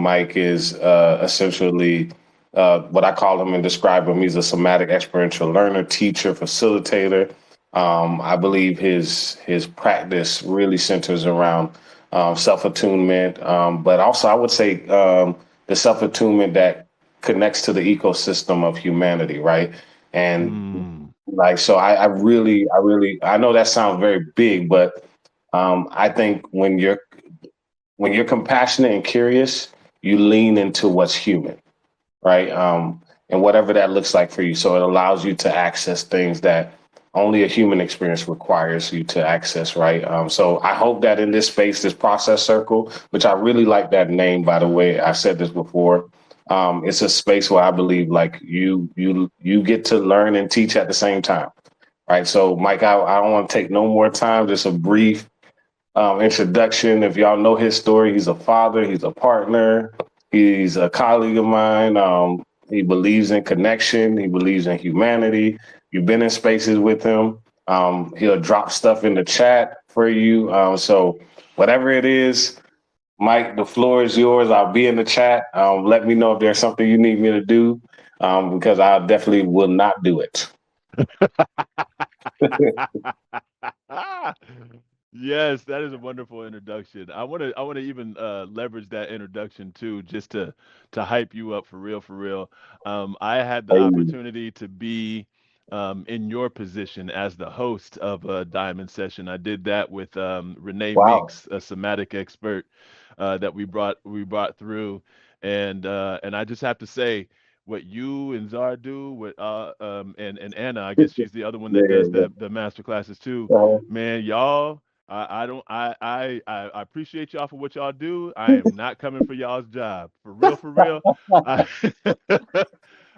MiiK is essentially what I call him and describe him. He's a somatic experiential learner, teacher, facilitator. I believe his practice really centers around self attunement, but also I would say the self attunement that connects to the ecosystem of humanity, right? And like, so I know that sounds very big, but I think when you're compassionate and curious, you lean into what's human, right? And whatever that looks like for you. So it allows you to access things that only a human experience requires you to access, right? So I hope that in this space, this process circle, which I really like that name, by the way, I said this before. It's a space where I believe like you get to learn and teach at the same time, right? So MiiK, I don't want to take no more time. Just a brief introduction. If y'all know his story, he's a father, he's a partner, he's a colleague of mine. He believes in connection. He believes in humanity. You've been in spaces with him. He'll drop stuff in the chat for you. So whatever it is, MiiK, the floor is yours. I'll be in the chat. Let me know if there's something you need me to do, because I definitely will not do it. Yes, that is a wonderful introduction. I want to even leverage that introduction too, just to hype you up for real, for real. I had the Hey, opportunity to be in your position as the host of a Diamond session. I did that with Renee wow. Meeks, a somatic expert that we brought through, and I just have to say. What you and Zar do, what and Anna, I guess she's the other one that does Yeah, the master classes too. yeah. Man, y'all, I don't I appreciate y'all for what y'all do. I am not coming for y'all's job. For real, for real. I,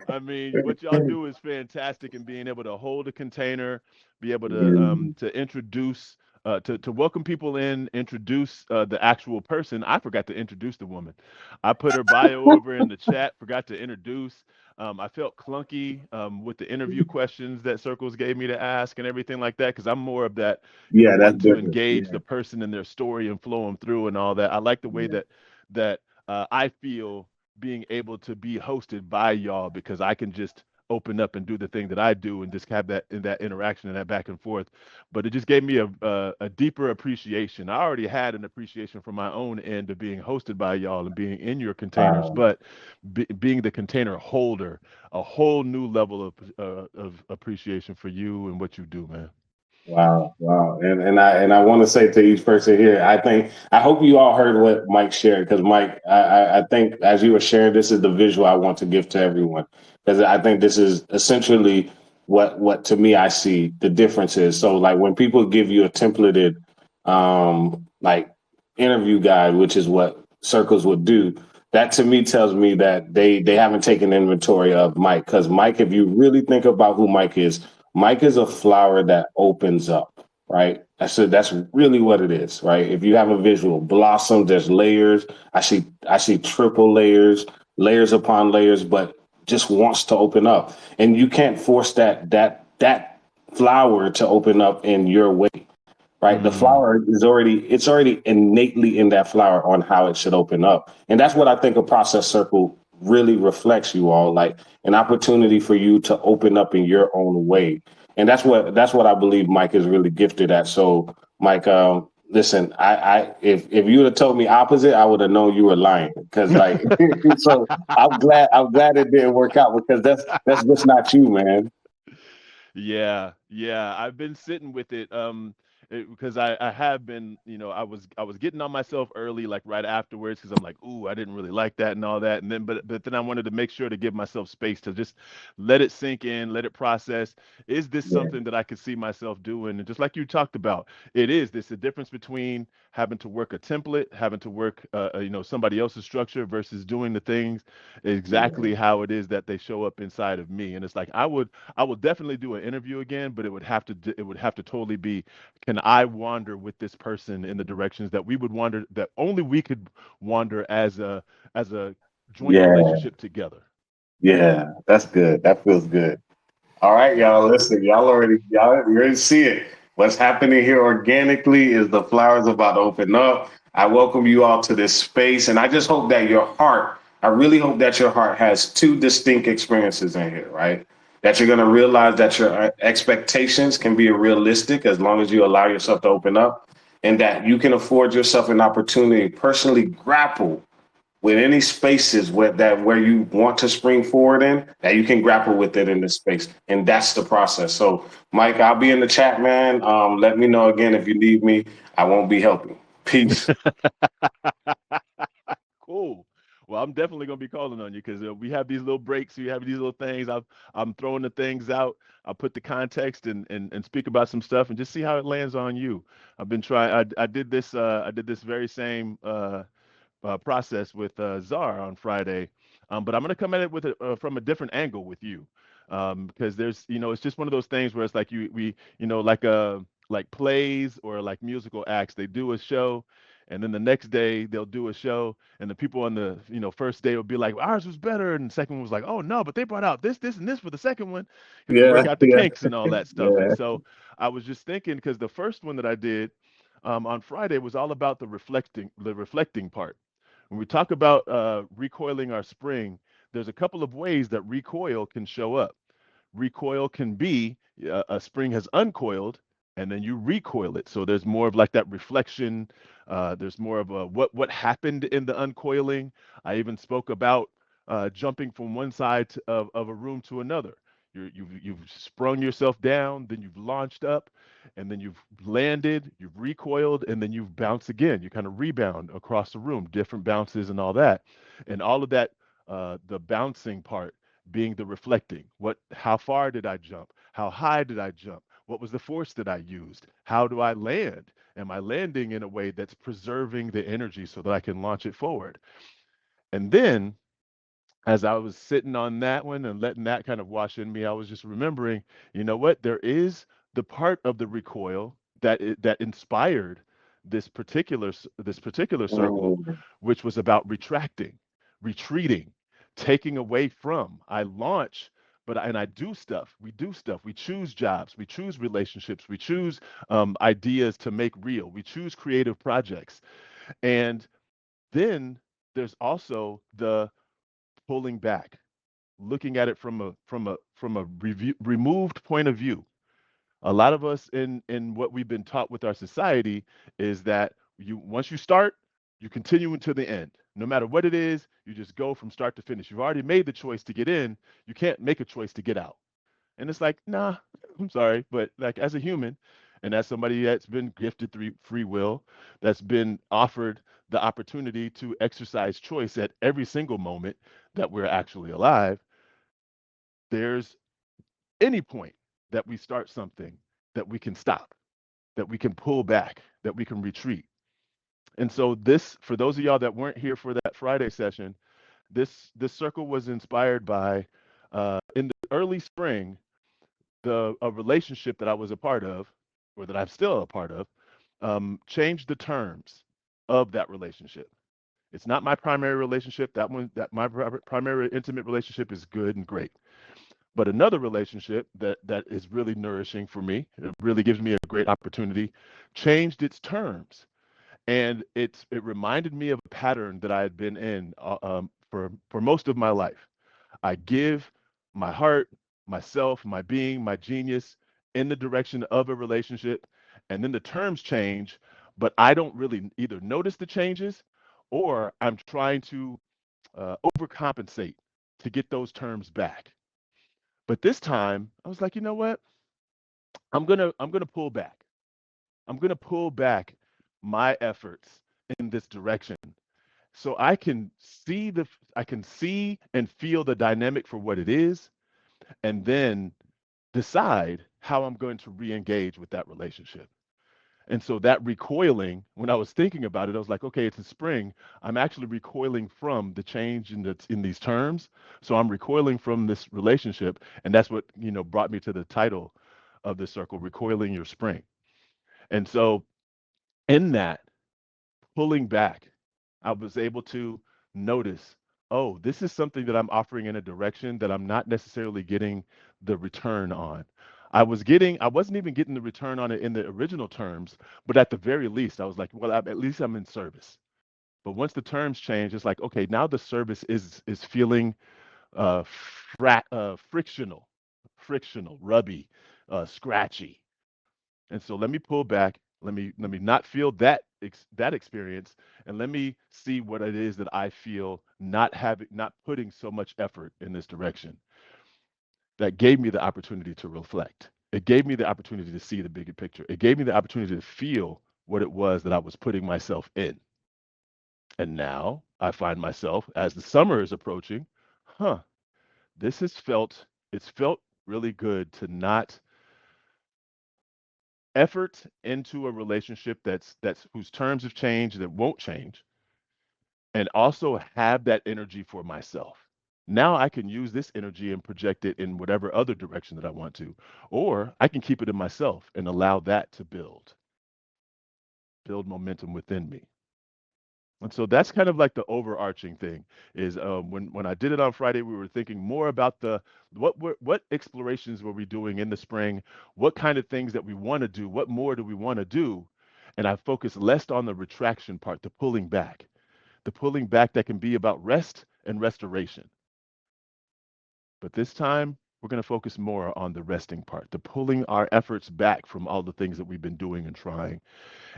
I mean, what y'all do is fantastic in being able to hold a container, be able to introduce to welcome people in, introduce the actual person. I forgot to introduce the woman. I put her bio over in the chat, forgot to introduce. I felt clunky with the interview questions that Circles gave me to ask and everything like that because I'm more of that, Yeah, that's want to different. engage Yeah, the person in their story and flow them through and all that. I like the way yeah. that I feel being able to be hosted by y'all because I can just open up and do the thing that I do and just have that interaction and that back and forth. But it just gave me a deeper appreciation. I already had an appreciation from my own end of being hosted by y'all and being in your containers, Wow. but being the container holder, a whole new level of appreciation for you and what you do, man. Wow, wow, and I want to say to each person here, I hope you all heard what MiiK shared because MiiK, I think as you were sharing, this is the visual I want to give to everyone because I think this is essentially what to me I see the difference is. So like when people give you a templated like interview guide, which is what Circles would do, that to me tells me that they haven't taken inventory of MiiK because MiiK, if you really think about who MiiK is. MiiK is a flower that opens up, right? That's really what it is, right? If you have a visual blossom, there's layers. I see triple layers, layers upon layers, but just wants to open up. And you can't force that flower to open up in your way, right? The Mm. flower is already innately in that flower on how it should open up. And that's what I think a process circle really reflects you all like an opportunity for you to open up in your own way. And that's what I believe MiiK is really gifted at. So MiiK, listen, I if you would have told me opposite, I would have known you were lying. Cause like so I'm glad it didn't work out because that's just not you, man. Yeah, yeah. I've been sitting with it, because I have been, I was getting on myself early, like right afterwards, because I'm like, ooh, I didn't really like that and all that, and then but then I wanted to make sure to give myself space to just let it sink in, let it process. Is this Yeah, something that I could see myself doing? And just like you talked about, it is. There's a difference between having to work a template, having to work, somebody else's structure versus doing the things yeah, exactly how it is that they show up inside of me. And it's like I will definitely do an interview again, but it would have to totally be, can I wander with this person in the directions that we would wander, that only we could wander as a joint yeah, relationship together. yeah. That's good. That feels good. All right, y'all. Listen, y'all already see it. What's happening here organically is the flowers about to open up. I welcome you all to this space, and I just hope that your heart, I really hope that your heart has two distinct experiences in here, right? That you're going to realize that your expectations can be realistic as long as you allow yourself to open up, and that you can afford yourself an opportunity to personally grapple with any spaces where you want to spring forward in, that you can grapple with it in this space, and that's the process. So MiiK, I'll be in the chat, man. Let me know again if you need me. I won't be helping. Peace. Cool. Well, I'm definitely gonna be calling on you because we have these little breaks. We have these little things. I'm throwing the things out. I'll put the context and speak about some stuff and just see how it lands on you. I've been trying. I did this. I did this very same process with Czar on Friday, but I'm going to come at it with from a different angle with you, because there's, it's just one of those things where it's like like plays or like musical acts. They do a show, and then the next day they'll do a show, and the people on the first day will be like, ours was better, and the second one was like, oh no, but they brought out this, and this for the second one, because we Yeah, work out the yeah, kinks and all that stuff. And yeah. so I was just thinking because the first one that I did on Friday was all about the reflecting part. When we talk about recoiling our spring, there's a couple of ways that recoil can show up. Recoil can be a spring has uncoiled and then you recoil it. So there's more of like that reflection. There's more of a what happened in the uncoiling. I even spoke about jumping from one side of a room to another. You've sprung yourself down, then you've launched up, and then you've landed, you've recoiled, and then you've bounced again. You kind of rebound across the room, different bounces and all that. And all of that, the bouncing part being the reflecting. How far did I jump? How high did I jump? What was the force that I used? How do I land? Am I landing in a way that's preserving the energy so that I can launch it forward? And then as I was sitting on that one and letting that kind of wash in me, I was just remembering, you know what? There is the part of the recoil that inspired this particular circle, Mm, which was about retracting, retreating, taking away from. I launch, and I do stuff. We do stuff. We choose jobs. We choose relationships. We choose ideas to make real. We choose creative projects, and then there's also the pulling back, looking at it from a removed point of view. A lot of us in what we've been taught with our society is that you once you start, you continue until the end. No matter what it is, you just go from start to finish. You've already made the choice to get in, you can't make a choice to get out. And it's like, nah, I'm sorry, but like as a human and as somebody that's been gifted free will, that's been offered the opportunity to exercise choice at every single moment that we're actually alive, there's any point that we start something that we can stop, that we can pull back, that we can retreat. And so this, for those of y'all that weren't here for that Friday session, this circle was inspired by in the early spring, the a relationship that I was a part of, or that I'm still a part of, changed the terms of that relationship. It's not my primary relationship. That my primary intimate relationship is good and great. But another relationship that is really nourishing for me, it really gives me a great opportunity, changed its terms, and it reminded me of a pattern that I had been in for most of my life. I give my heart, myself, my being, my genius in the direction of a relationship, and then the terms change, but I don't really either notice the changes or I'm trying to overcompensate to get those terms back. But this time, I was like, you know what? I'm gonna pull back. I'm gonna pull back my efforts in this direction so I can see and feel the dynamic for what it is, and then decide how I'm going to re-engage with that relationship. And so that recoiling, when I was thinking about it, I was like, okay, it's a spring. I'm actually recoiling from the change in these terms. So I'm recoiling from this relationship, and that's what brought me to the title of this circle, recoiling your spring. And so in that pulling back, I was able to notice, oh, this is something that I'm offering in a direction that I'm not necessarily getting the return on. I wasn't even getting the return on it in the original terms, but at the very least, I was like, well, at least I'm in service. But once the terms change, it's like, okay, now the service is feeling frictional, rubby, scratchy. And so let me pull back. Let me not feel that experience, and let me see what it is that I feel not putting so much effort in this direction. That gave me the opportunity to reflect. It gave me the opportunity to see the bigger picture. It gave me the opportunity to feel what it was that I was putting myself in. And now I find myself as the summer is approaching, huh, it's felt really good to not effort into a relationship that's whose terms have changed that won't change, and also have that energy for myself. Now I can use this energy and project it in whatever other direction that I want to, or I can keep it in myself and allow that to build momentum within me. And so that's kind of like the overarching thing is when I did it on Friday, we were thinking more about what explorations were we doing in the spring, what kind of things that we want to do, what more do we want to do, and I focused less on the retraction part, the pulling back that can be about rest and restoration. But this time we're going to focus more on the resting part, the pulling our efforts back from all the things that we've been doing and trying,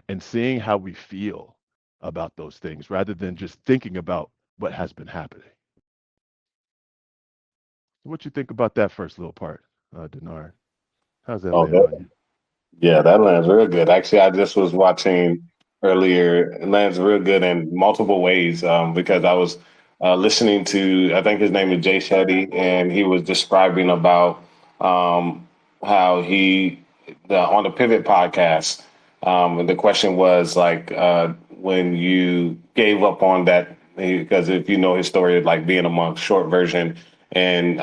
and seeing how we feel about those things rather than just thinking about what has been happening. What you think about that first little part, Denard? How's that Oh, land on you? yeah, that lands real good. Actually, I just was watching earlier. It lands real good in multiple ways because I was listening to, I think his name is Jay Shetty, and he was describing about um, how on the Pivot podcast, and the question was like, when you gave up on that, because if you know his story, like being a monk, short version, and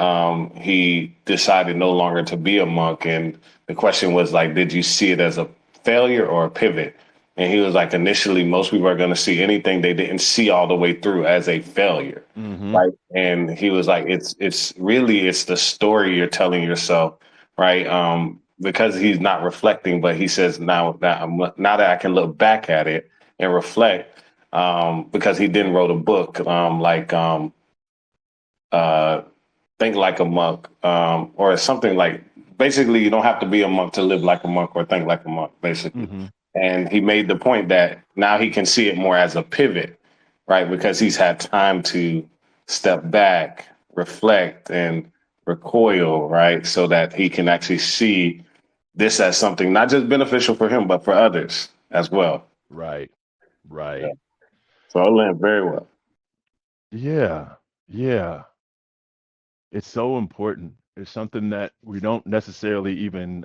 he decided no longer to be a monk. And the question was like, did you see it as a failure or a pivot? And he was like, initially, most people are going to see anything they didn't see all the way through as a failure, Mm-hmm. right? And he was like, it's the story you're telling yourself, right? Because he's not reflecting, but he says now that I can look back at it and reflect, because he didn't wrote a book, uh, think like a monk, or something like. Basically, you don't have to be a monk to live like a monk or think like a monk. Basically, Mm-hmm. and he made the point that now he can see it more as a pivot, right? Because he's had time to step back, reflect, and recoil, right? So that he can actually see this as something not just beneficial for him, but for others as well. Right. Yeah. Right. So it went very well. Yeah. Yeah. It's so important. It's something that we don't necessarily even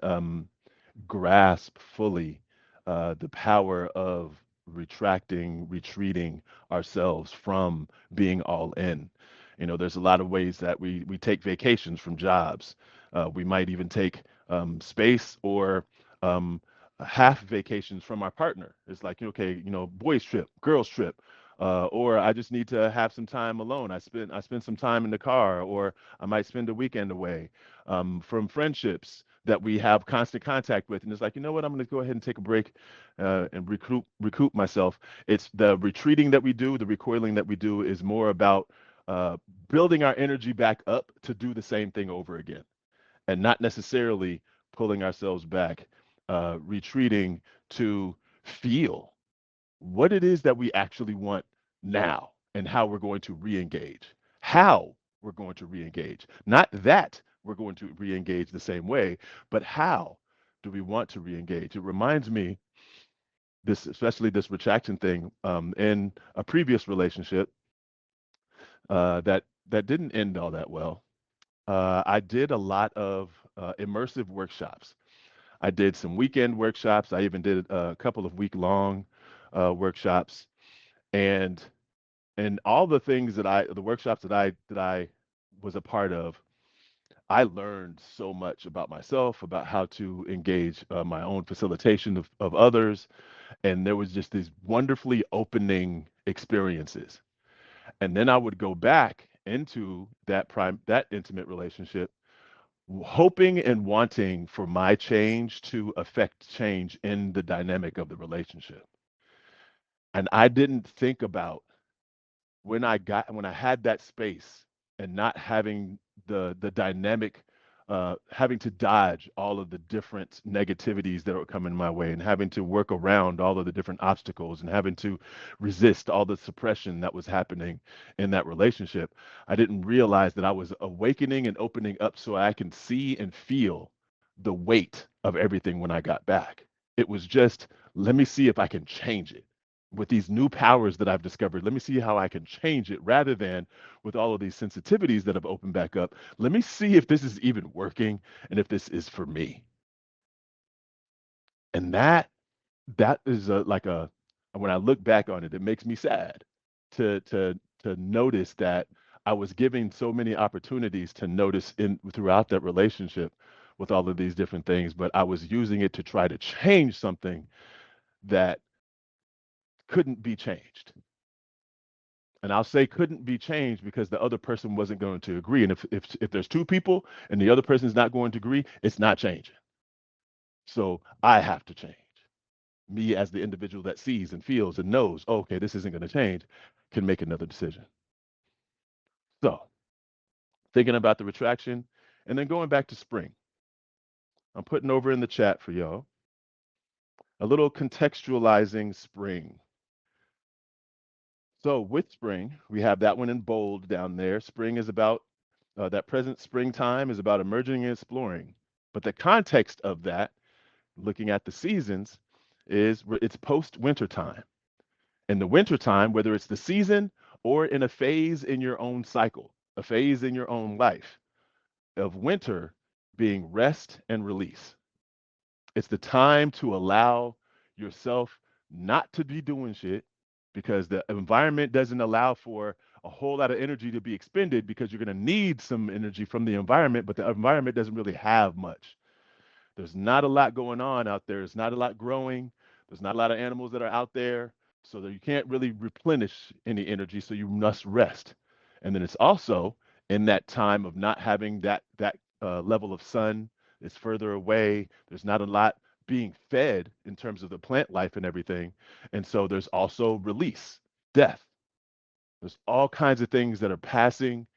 grasp fully the power of retreating ourselves from being all in. There's a lot of ways that we take vacations from jobs. We might even take space or um, half vacations from our partner. It's like, okay, boys trip, girls trip. Or I just need to have some time alone. I spend some time in the car, or I might spend a weekend away from friendships that we have constant contact with. And it's like, you know what, I'm going to go ahead and take a break and recoup myself. It's the retreating that we do, the recoiling that we do is more about uh, building our energy back up to do the same thing over again, and not necessarily pulling ourselves back, retreating to feel what it is that we actually want now and how we're going to re-engage. How we're going to re-engage. Not that we're going to re-engage the same way, but how do we want to re-engage? It reminds me especially this retraction thing, in a previous relationship that didn't end all that well. I did a lot of immersive workshops. I did some weekend workshops. I even did a couple of week-long workshops, and all the things the workshops that I was a part of, I learned so much about myself, about how to engage my own facilitation of others, and there was just these wonderfully opening experiences. And then I would go back into that intimate relationship hoping and wanting for my change to affect change in the dynamic of the relationship. And I didn't think about when I had that space and not having the dynamic, having to dodge all of the different negativities that were coming my way, and having to work around all of the different obstacles, and having to resist all the suppression that was happening in that relationship. I didn't realize that I was awakening and opening up so I can see and feel the weight of everything when I got back. It was just, let me see if I can change it with these new powers that I've discovered. Let me see how I can change it, rather than with all of these sensitivities that have opened back up. Let me see if this is even working and if this is for me. And that is like a, when I look back on it, it makes me sad to notice that I was giving so many opportunities to notice in throughout that relationship with all of these different things, but I was using it to try to change something that couldn't be changed. And I'll say couldn't be changed because the other person wasn't going to agree. And if there's two people and the other person is not going to agree, it's not changing. So I have to change. Me as the individual that sees and feels and knows, oh, okay, this isn't going to change, can make another decision. So thinking about the retraction, and then going back to spring. I'm putting over in the chat for y'all a little contextualizing spring. So with spring, we have that one in bold down there. Spring is about that present springtime is about emerging and exploring. But the context of that, looking at the seasons, is it's post winter time. In the winter time, whether it's the season or in a phase in your own cycle, a phase in your own life of winter being rest and release. It's the time to allow yourself not to be doing shit, because the environment doesn't allow for a whole lot of energy to be expended, because you're going to need some energy from the environment, but the environment doesn't really have much. There's not a lot going on out there. There's not a lot growing. There's not a lot of animals that are out there. So that you can't really replenish any energy. So you must rest. And then it's also in that time of not having that level of sun. It's further away. There's not a lot being fed in terms of the plant life and everything. And so there's also release, death. There's all kinds of things that are passing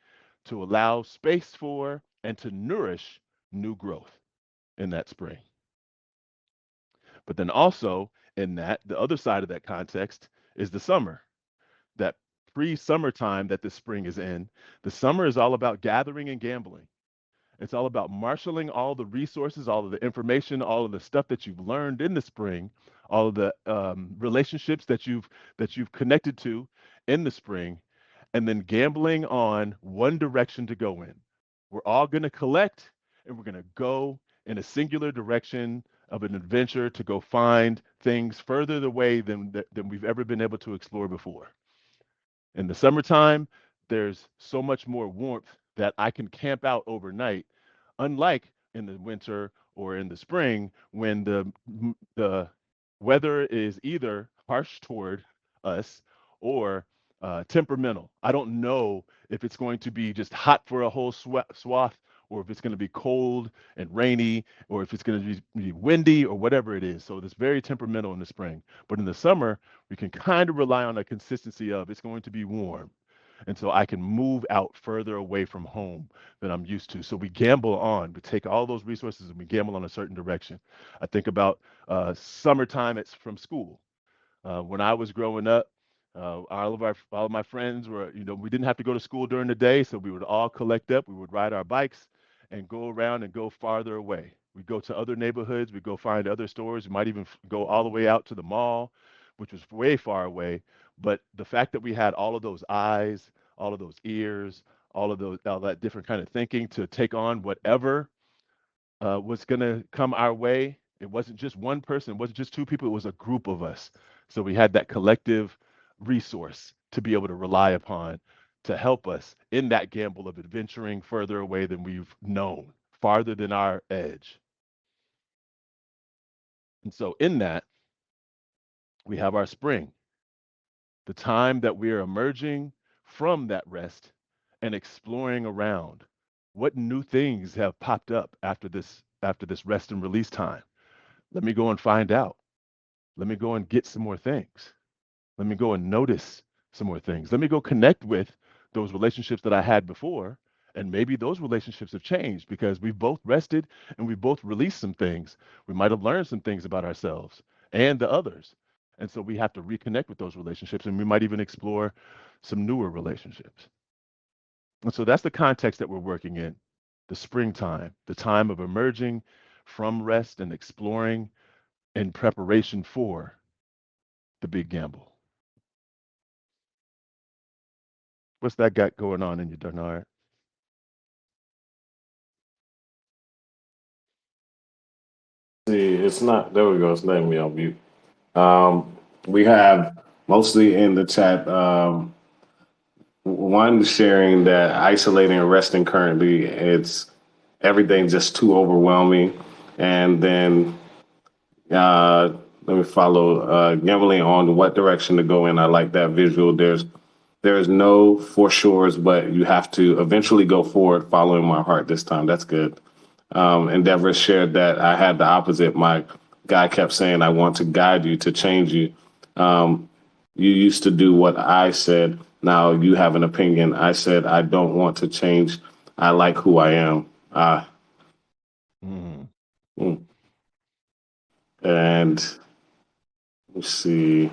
to allow space for and to nourish new growth in that spring. But then also in that, the other side of that context is the summer, that pre-summertime that the spring is in. The summer is all about gathering and gambling. It's all about marshaling all the resources, all of the information, all of the stuff that you've learned in the spring, all of the relationships that you've connected to in the spring, and then gambling on one direction to go in. We're all going to collect, and we're going to go in a singular direction of an adventure to go find things further away than we've ever been able to explore before. In the summertime, there's so much more warmth that I can camp out overnight, unlike in the winter or in the spring when the weather is either harsh toward us or temperamental. I don't know if it's going to be just hot for a whole swath, or if it's going to be cold and rainy, or if it's going to be windy, or whatever it is. So it's very temperamental in the spring. But in the summer, we can kind of rely on a consistency of it's going to be warm. And so I can move out further away from home than I'm used to. So we gamble on, we take all those resources and we gamble on a certain direction. I think about summertime, it's from school. When I was growing up, all of my friends were, we didn't have to go to school during the day, so we would all collect up. We would ride our bikes and go around and go farther away. We'd go to other neighborhoods. We'd go find other stores. We might even go all the way out to the mall, which was way far away. But the fact that we had all of those eyes, all of those ears, all that different kind of thinking to take on whatever was going to come our way. It wasn't just one person, it wasn't just two people, it was a group of us. So we had that collective resource to be able to rely upon to help us in that gamble of adventuring further away than we've known, farther than our edge. And so in that, we have our spring, the time that we are emerging from that rest and exploring around. What new things have popped up after this rest and release time? Let me go and find out. Let me go and get some more things. Let me go and notice some more things. Let me go connect with those relationships that I had before. And maybe those relationships have changed because we've both rested and we've both released some things. We might have learned some things about ourselves and the others. And so we have to reconnect with those relationships and we might even explore some newer relationships. And so that's the context that we're working in, the springtime, the time of emerging from rest and exploring in preparation for the big gamble. What's that got going on in you, Bernard? See, it's not. There we go. It's letting me on mute. Um, we have mostly in the chat. One sharing that isolating and resting currently, it's everything just too overwhelming. And then let me follow gambling on what direction to go in. I like that visual. There is no foreshores, but you have to eventually go forward, following my heart this time. That's good. Endeavor shared that I had the opposite. My guy kept saying, "I want to guide you to change you." You used to do what I said. Now you have an opinion. I said, "I don't want to change. I like who I am." Mm, Mm. And let's see.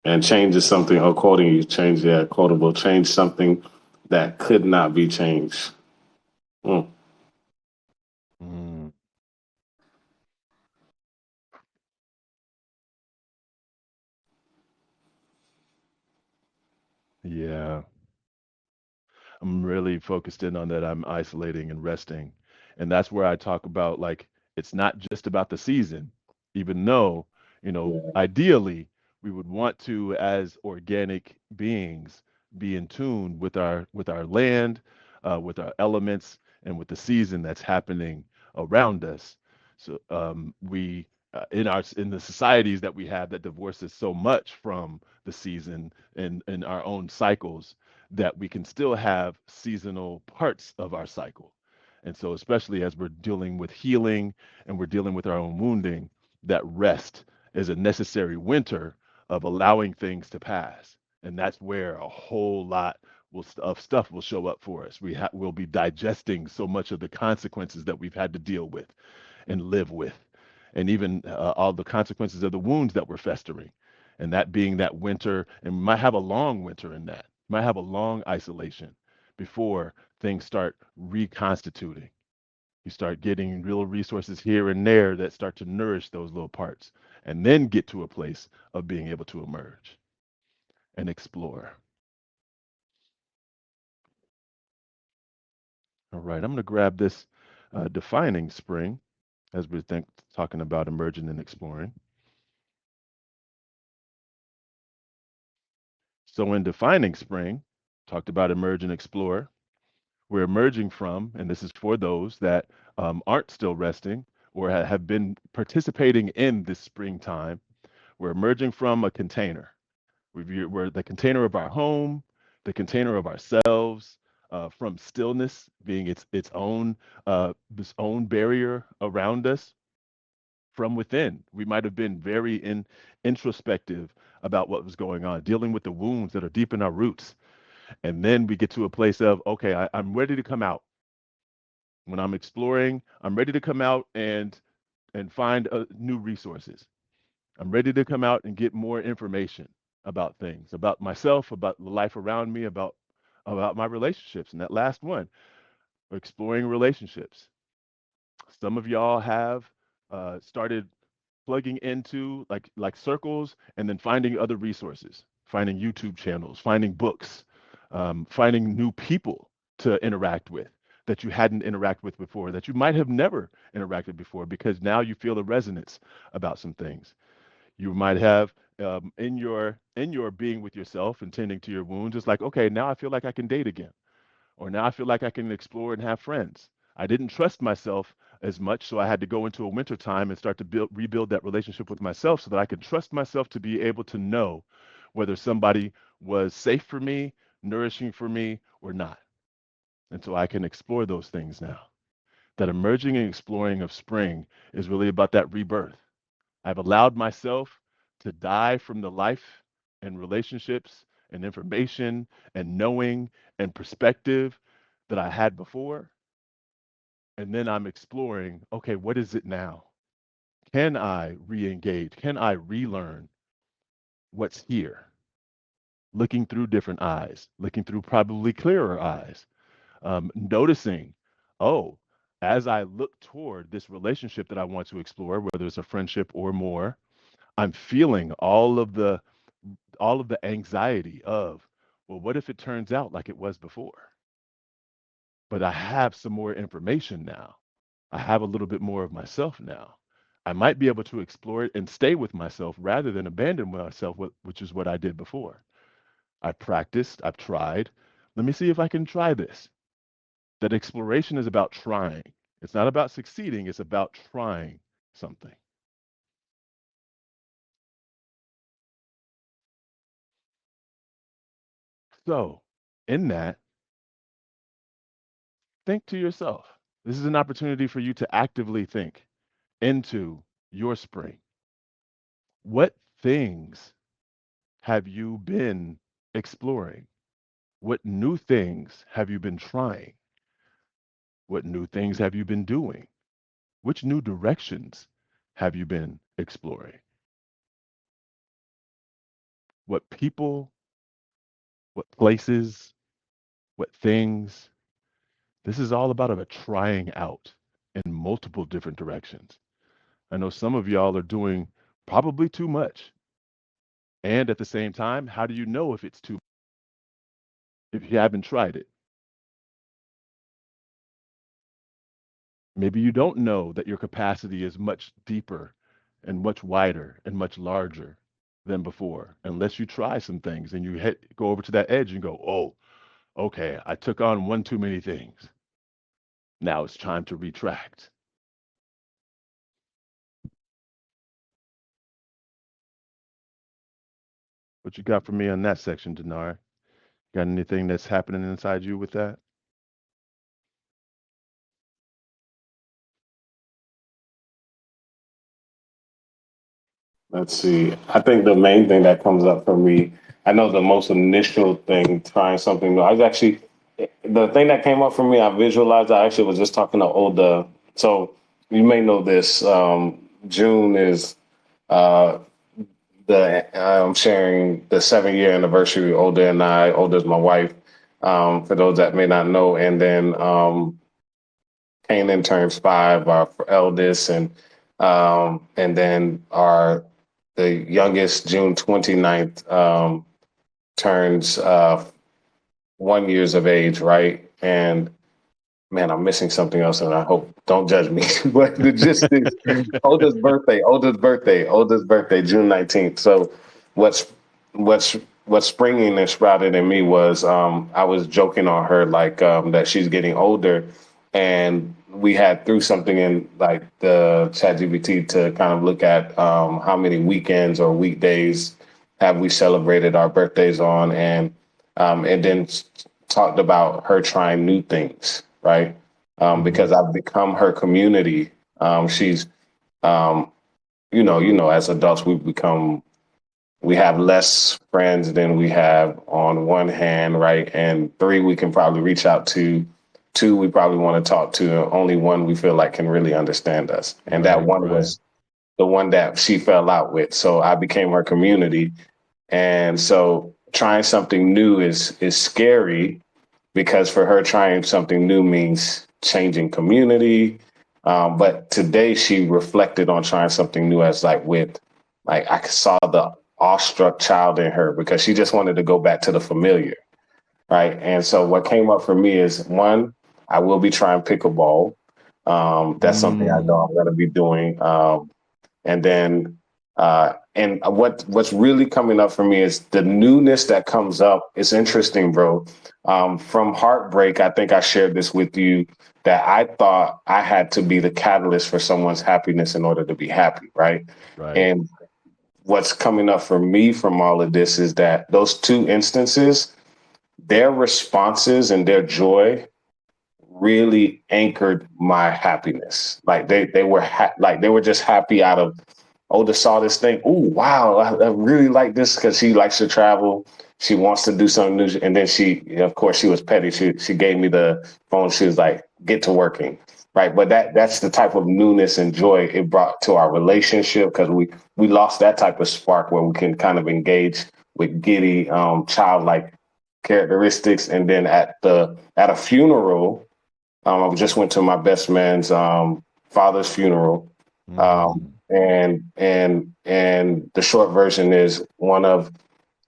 And change is something, or quoting you, change, yeah, quotable, change something that could not be changed. Mm. mm, yeah. I'm really focused in on that. I'm isolating and resting. And that's where I talk about like it's not just about the season, even though, Yeah. ideally we would want to, as organic beings, be in tune with our land, with our elements, and with the season that's happening around us. So we in the societies that we have that divorce us so much from the season and our own cycles that we can still have seasonal parts of our cycle. And so, especially as we're dealing with healing and we're dealing with our own wounding, that rest is a necessary winter of allowing things to pass. And that's where a whole lot of stuff will show up for us. We'll be digesting so much of the consequences that we've had to deal with and live with, and even all the consequences of the wounds that were festering. And that being that winter, and we might have a long winter in that, might have a long isolation before things start reconstituting. You start getting real resources here and there that start to nourish those little parts, and then get to a place of being able to emerge and explore. All right, I'm going to grab this defining spring as we're talking about emerging and exploring. So, in defining spring, talked about emerge and explore. We're emerging from, and this is for those that aren't still resting or have been participating in this springtime. We're emerging from a container. We're the container of our home, the container of ourselves, from stillness being its own barrier around us. From within, we might have been very introspective about what was going on, dealing with the wounds that are deep in our roots. And then we get to a place of, okay, I'm ready to come out. When I'm exploring, I'm ready to come out and find new resources. I'm ready to come out and get more information about things, about myself, about the life around me, about my relationships. And that last one, exploring relationships. Some of y'all have started plugging into like circles and then finding other resources, finding YouTube channels, finding books, finding new people to interact with that you hadn't interacted with before, that you might have never interacted before, because now you feel a resonance about some things. You might have in your being with yourself and tending to your wounds. It's like, okay, now I feel like I can date again, or now I feel like I can explore and have friends. I didn't trust myself as much, so I had to go into a winter time and start to rebuild that relationship with myself so that I could trust myself to be able to know whether somebody was safe for me, nourishing for me, or not. And so I can explore those things now. That emerging and exploring of spring is really about that rebirth. I've allowed myself to die from the life and relationships and information and knowing and perspective that I had before. And then I'm exploring, okay, what is it now? Can I re engage? Can I relearn what's here? Looking through different eyes, looking through probably clearer eyes, noticing, oh, as I look toward this relationship that I want to explore, whether it's a friendship or more, I'm feeling all of the anxiety of, well, what if it turns out like it was before? But I have some more information now. I have a little bit more of myself now. I might be able to explore it and stay with myself rather than abandon myself, which is what I did before. I practiced, I've tried. Let me see if I can try this. That exploration is about trying. It's not about succeeding, it's about trying something. So, in that, think to yourself. This is an opportunity for you to actively think into your spring. What things have you been exploring? What new things have you been trying? What new things have you been doing? Which new directions have you been exploring? What people, what places, what things? This is all about a trying out in multiple different directions. I know some of y'all are doing probably too much. And at the same time, how do you know if it's too if you haven't tried it? Maybe you don't know that your capacity is much deeper and much wider and much larger than before, unless you try some things and go over to that edge and go, oh, okay, I took on one too many things. Now it's time to retract. What you got for me on that section, Dinar? Got anything that's happening inside you with that? Let's see. I think the main thing that comes up for me, I know the most initial thing, trying something new. I was actually, the thing that came up for me, I visualized, I actually was just talking to Olda. So you may know this. June is uh, I'm sharing the 7 year anniversary. Olda and I, Olda's my wife, for those that may not know. And then Kanan turns 5, our eldest, and then the youngest, June 29th, turns 1 years of age, right? And man, I'm missing something else, and I hope don't judge me. But the gist is oldest birthday, June 19th. So what's what's what's springing and sprouted in me was I was joking on her like that she's getting older, and we had threw something in like the ChatGPT to kind of look at how many weekends or weekdays have we celebrated our birthdays on, and then talked about her trying new things, right? Mm-hmm. Because I've become her community. She's, um, as adults, we have less friends than we have on one hand, right? And 3 we can probably reach out to. 2 we probably want to talk to. Only 1 we feel like can really understand us. And that Right, one right. was the one that she fell out with. So I became her community. And so trying something new is scary because for her, trying something new means changing community. But today she reflected on trying something new as like I saw the awestruck child in her because she just wanted to go back to the familiar, right? And so what came up for me is one, I will be trying pickleball. That's something I know Mm, I'm going to be doing. And then and what's really coming up for me is the newness that comes up. It's interesting, bro. From heartbreak, I think I shared this with you that I thought I had to be the catalyst for someone's happiness in order to be happy, right? right. And what's coming up for me from all of this is that those two instances, their responses and their joy really anchored my happiness. Like they were like they were just happy out of, oh, just saw this thing. Oh, wow, I really like this because she likes to travel. She wants to do something new, and then of course, she was petty. She gave me the phone. She was like, "Get to working." Right, but that's the type of newness and joy it brought to our relationship, because we lost that type of spark where we can kind of engage with giddy, childlike characteristics. And then at a funeral, I just went to my best man's father's funeral, Mm. and the short version is, one of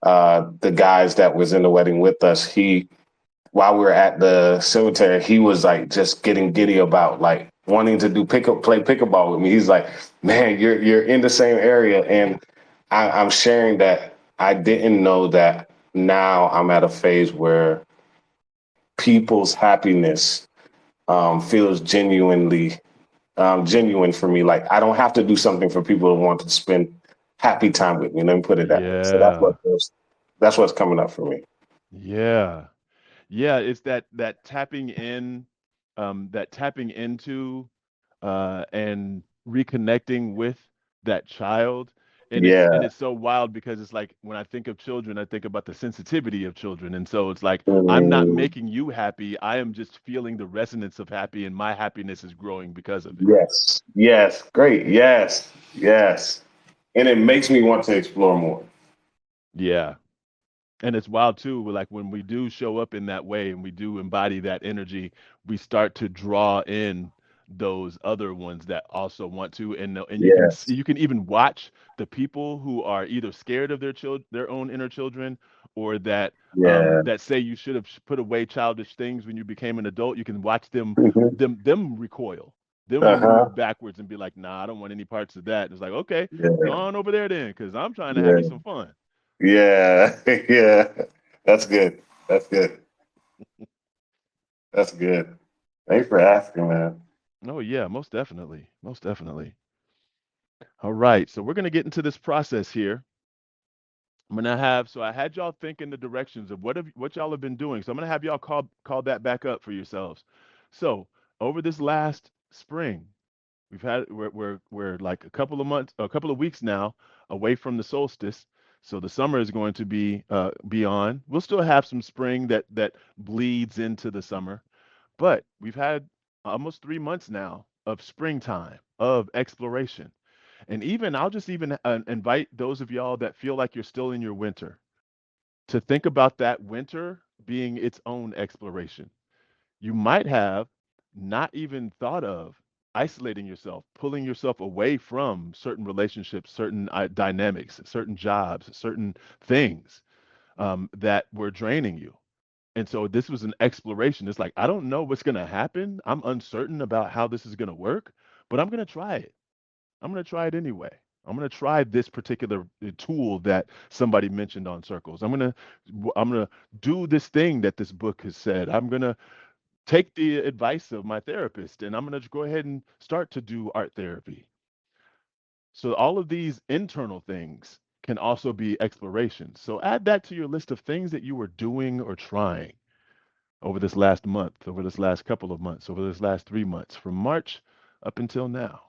the guys that was in the wedding with us, he, while we were at the cemetery, he was like just getting giddy about like wanting to play pickleball with me. He's like, "Man, you're in the same area," and I'm sharing that I didn't know that now I'm at a phase where people's happiness feels genuine for me. Like I don't have to do something for people to want to spend happy time with me. Let me put it that way. So Yeah. that's what's coming up for me. Yeah. Yeah, it's that tapping in, that tapping into, and reconnecting with that child. And Yeah. it's so wild because it's like when I think of children, I think about the sensitivity of children. And so it's like I'm not Mm, making you happy. I am just feeling the resonance of happy, and my happiness is growing because of it. yes. Yes. Great. Yes. Yes. And it makes me want to explore more. Yeah. And it's wild too, like when we do show up in that way and we do embody that energy, we start to draw in those other ones that also want to. And you can Yes. you can even watch the people who are either scared of their own inner children, or that Yeah. that say you should have put away childish things when you became an adult. You can watch Hmm. them recoil, them Uh-huh. move backwards and be like, nah, I don't want any parts of that. It's like, okay, go Yeah. on over there then, because I'm trying to have me Yeah. some fun. Yeah. Yeah. That's good. That's good. That's good. Thanks for asking, man. Oh yeah, most definitely. Most definitely. All right. So we're gonna get into this process here. I'm gonna have so I had y'all think in the directions of what y'all have been doing. So I'm gonna have y'all call that back up for yourselves. So over this last spring, we're like a couple of months, a couple of weeks now away from the solstice. So the summer is going to be on. We'll still have some spring that bleeds into the summer, but we've had almost 3 months now of springtime, of exploration. And even I'll just even invite those of y'all that feel like you're still in your winter to think about that winter being its own exploration. You might have not even thought of isolating yourself, pulling yourself away from certain relationships, certain dynamics, certain jobs, certain things that were draining you. And so this was an exploration. It's like, I don't know what's going to happen. I'm uncertain about how this is going to work, but I'm going to try it. I'm going to try it anyway. I'm going to try this particular tool that somebody mentioned on circles. I'm going to do this thing that this book has said. I'm going to take the advice of my therapist, and I'm going to go ahead and start to do art therapy. So all of these internal things can also be explorations. So add that to your list of things that you were doing or trying over this last month, over this last couple of months, over this last 3 months, from March up until now.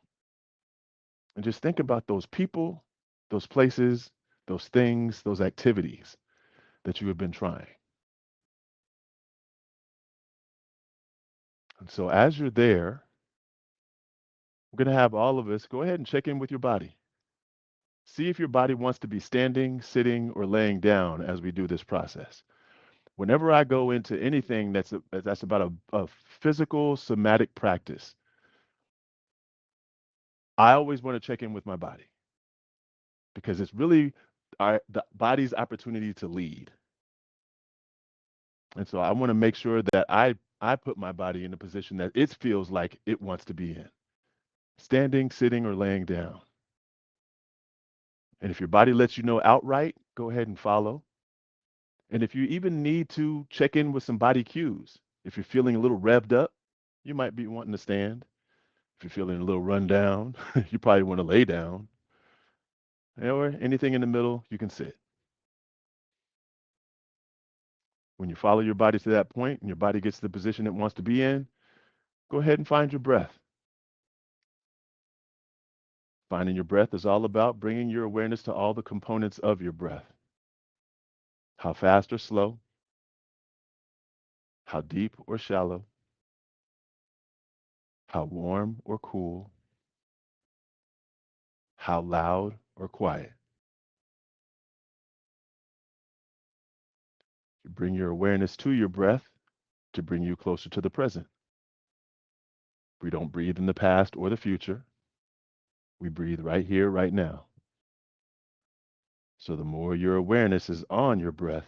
And just think about those people, those places, those things, those activities that you have been trying. And so as you're there, we're going to have all of us go ahead and check in with your body. See if your body wants to be standing, sitting, or laying down as we do this process. Whenever I go into anything that's about a physical somatic practice, I always want to check in with my body because it's really the body's opportunity to lead. And so I want to make sure that I put my body in a position that it feels like it wants to be in, standing, sitting, or laying down. And if your body lets you know outright, go ahead and follow. And if you even need to check in with some body cues, if you're feeling a little revved up, you might be wanting to stand. If you're feeling a little run down, you probably want to lay down. Or anything in the middle, you can sit. When you follow your body to that point and your body gets to the position it wants to be in, Go ahead and find your breath. Finding your breath is all about bringing your awareness to all the components of your breath. How fast or slow, how deep or shallow, how warm or cool, how loud or quiet. You bring your awareness to your breath to bring you closer to the present. We don't breathe in the past or the future. We breathe right here, right now. So the more your awareness is on your breath,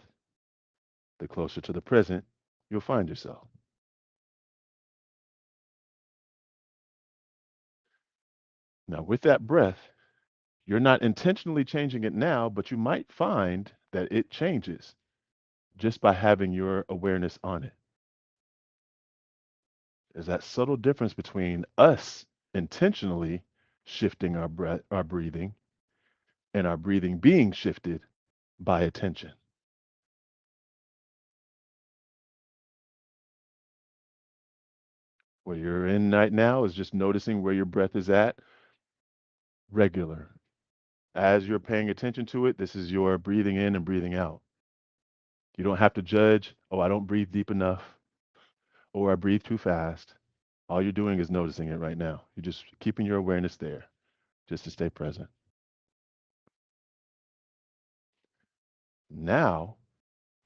the closer to the present you'll find yourself. Now, with that breath, you're not intentionally changing it now, but you might find that it changes just by having your awareness on it. There's that subtle difference between us intentionally shifting our breath, our breathing, and our breathing being shifted by attention. What you're in right now is just noticing where your breath is at, regular. As you're paying attention to it, this is your breathing in and breathing out. You don't have to judge, oh, I don't breathe deep enough, or I breathe too fast. All you're doing is noticing it right now. You're just keeping your awareness there just to stay present. Now,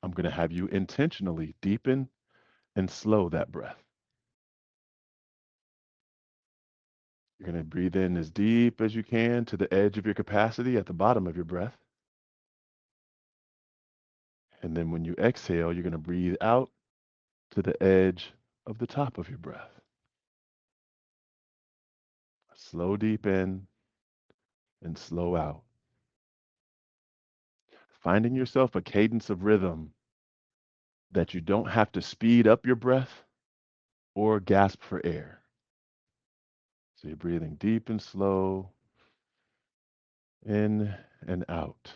I'm going to have you intentionally deepen and slow that breath. You're going to breathe in as deep as you can to the edge of your capacity at the bottom of your breath. And then when you exhale, you're going to breathe out to the edge of the top of your breath. Slow deep in and slow out. Finding yourself a cadence of rhythm that you don't have to speed up your breath or gasp for air. So you're breathing deep and slow in and out.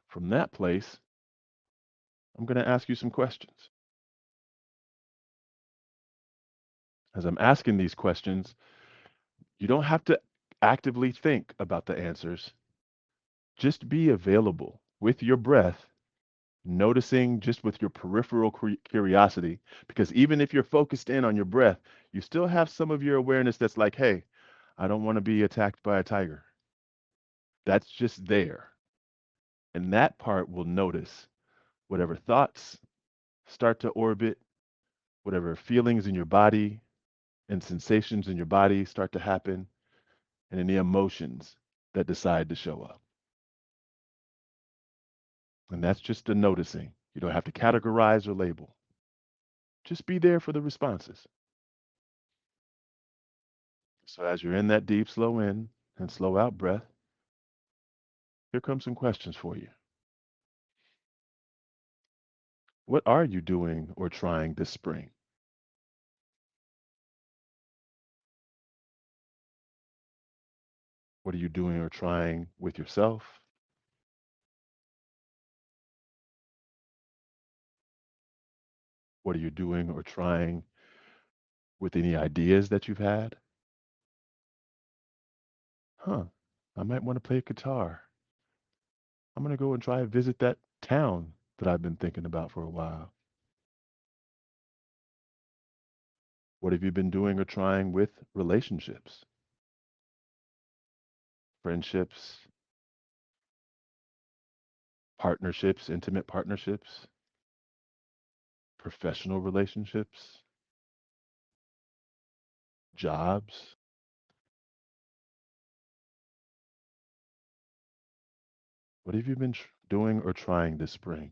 From that place, I'm going to ask you some questions. As I'm asking these questions, you don't have to actively think about the answers. Just be available with your breath, noticing just with your peripheral curiosity. Because even if you're focused in on your breath, you still have some of your awareness that's like, hey, I don't want to be attacked by a tiger. That's just there. And that part will notice whatever thoughts start to orbit, whatever feelings in your body and sensations in your body start to happen, and any emotions that decide to show up. And that's just the noticing. You don't have to categorize or label. Just be there for the responses. So as you're in that deep, slow in and slow out breath, here come some questions for you. What are you doing or trying this spring? What are you doing or trying with yourself? What are you doing or trying with any ideas that you've had? Huh, I might want to play guitar. I'm going to go and try and visit that town that I've been thinking about for a while. What have you been doing or trying with relationships, friendships, partnerships, intimate partnerships, professional relationships, jobs? What have you been doing or trying this spring,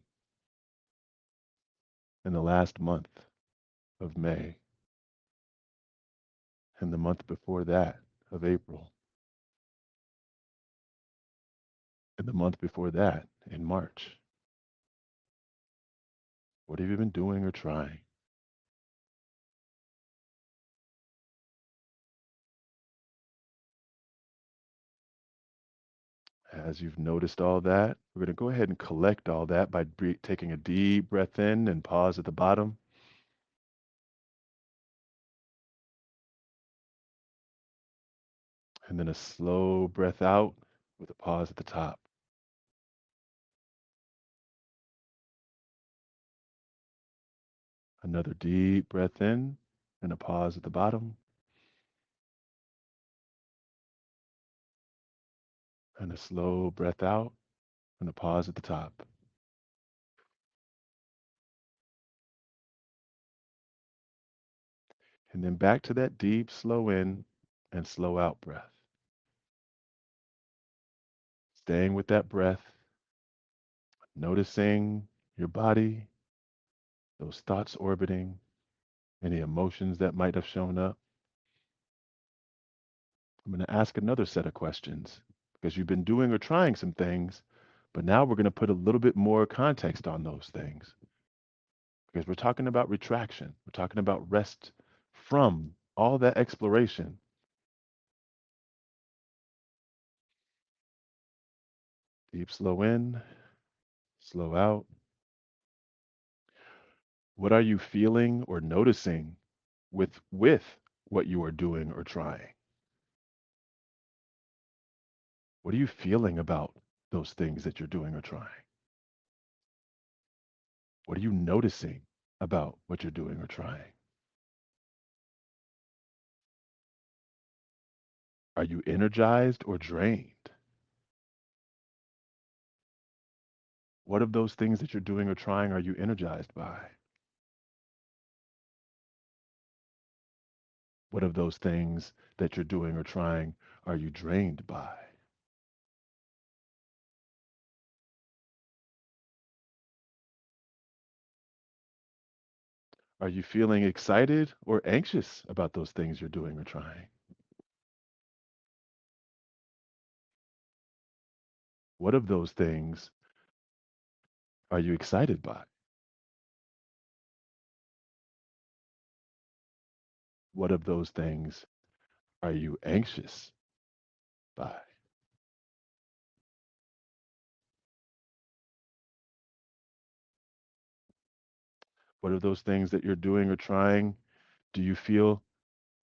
in the last month of May, and the month before that of April, and the month before that in March? What have you been doing or trying? As you've noticed all that, We're going to go ahead and collect all that by taking a deep breath in and pause at the bottom. And then a slow breath out with a pause at the top. Another deep breath in and a pause at the bottom. And a slow breath out and a pause at the top. And then back to that deep, slow in and slow out breath. Staying with that breath, noticing your body, those thoughts orbiting, any emotions that might have shown up. I'm going to ask another set of questions because you've been doing or trying some things, but now we're going to put a little bit more context on those things because we're talking about retraction. We're talking about rest from all that exploration. Deep, slow in, slow out. What are you feeling or noticing with what you are doing or trying? What are you feeling about those things that you're doing or trying? What are you noticing about what you're doing or trying? Are you energized or drained? What of those things that you're doing or trying are you energized by? What of those things that you're doing or trying are you drained by? Are you feeling excited or anxious about those things you're doing or trying? What of those things are you excited by? What of those things are you anxious by? What of those things that you're doing or trying do you feel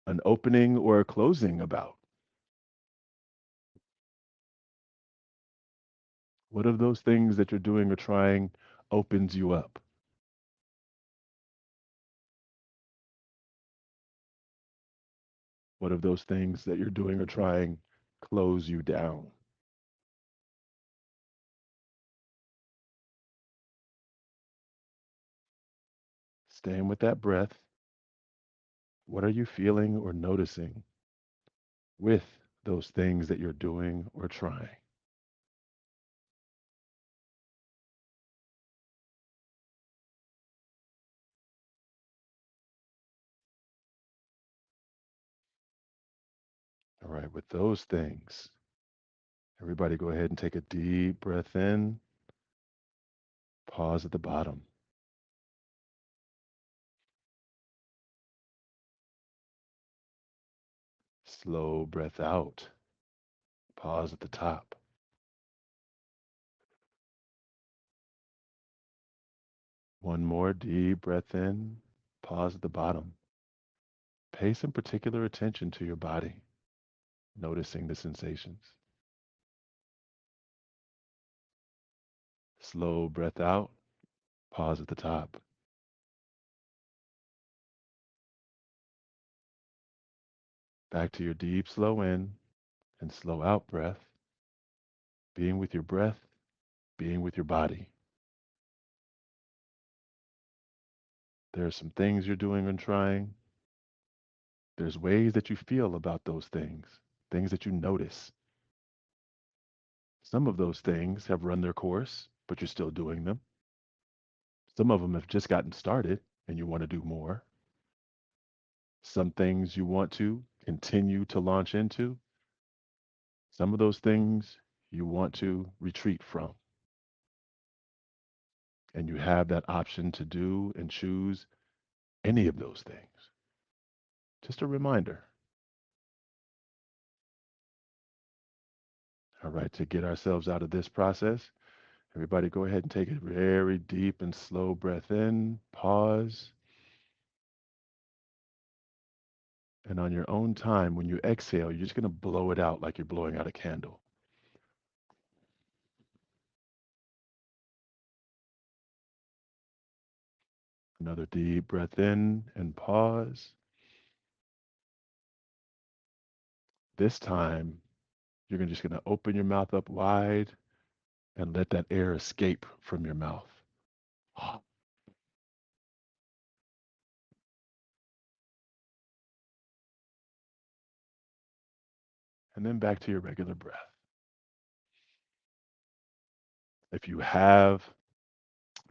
an opening or a closing about? What of those things that you're doing or trying opens you up? What of those things that you're doing or trying close you down? Staying with that breath, what are you feeling or noticing with those things that you're doing or trying? All right, with those things, everybody go ahead and take a deep breath in, pause at the bottom. Slow breath out, pause at the top. One more deep breath in, pause at the bottom. Pay some particular attention to your body, noticing the sensations. Slow breath out, pause at the top. Back to your deep, slow in and slow out breath, being with your breath, being with your body. There are some things you're doing and trying. There's ways that you feel about those things that you notice. Some of those things have run their course, but you're still doing them. Some of them have just gotten started and you want to do more. Some things you want to continue to launch into. Some of those things you want to retreat from. And you have that option to do and choose any of those things. Just a reminder. All right, to get ourselves out of this process, Everybody, go ahead and take a very deep and slow breath in, pause, and on your own time, when you exhale, you're just going to blow it out like you're blowing out a candle. Another deep breath in and pause. This time, you're just going to open your mouth up wide and let that air escape from your mouth. And then back to your regular breath. If you have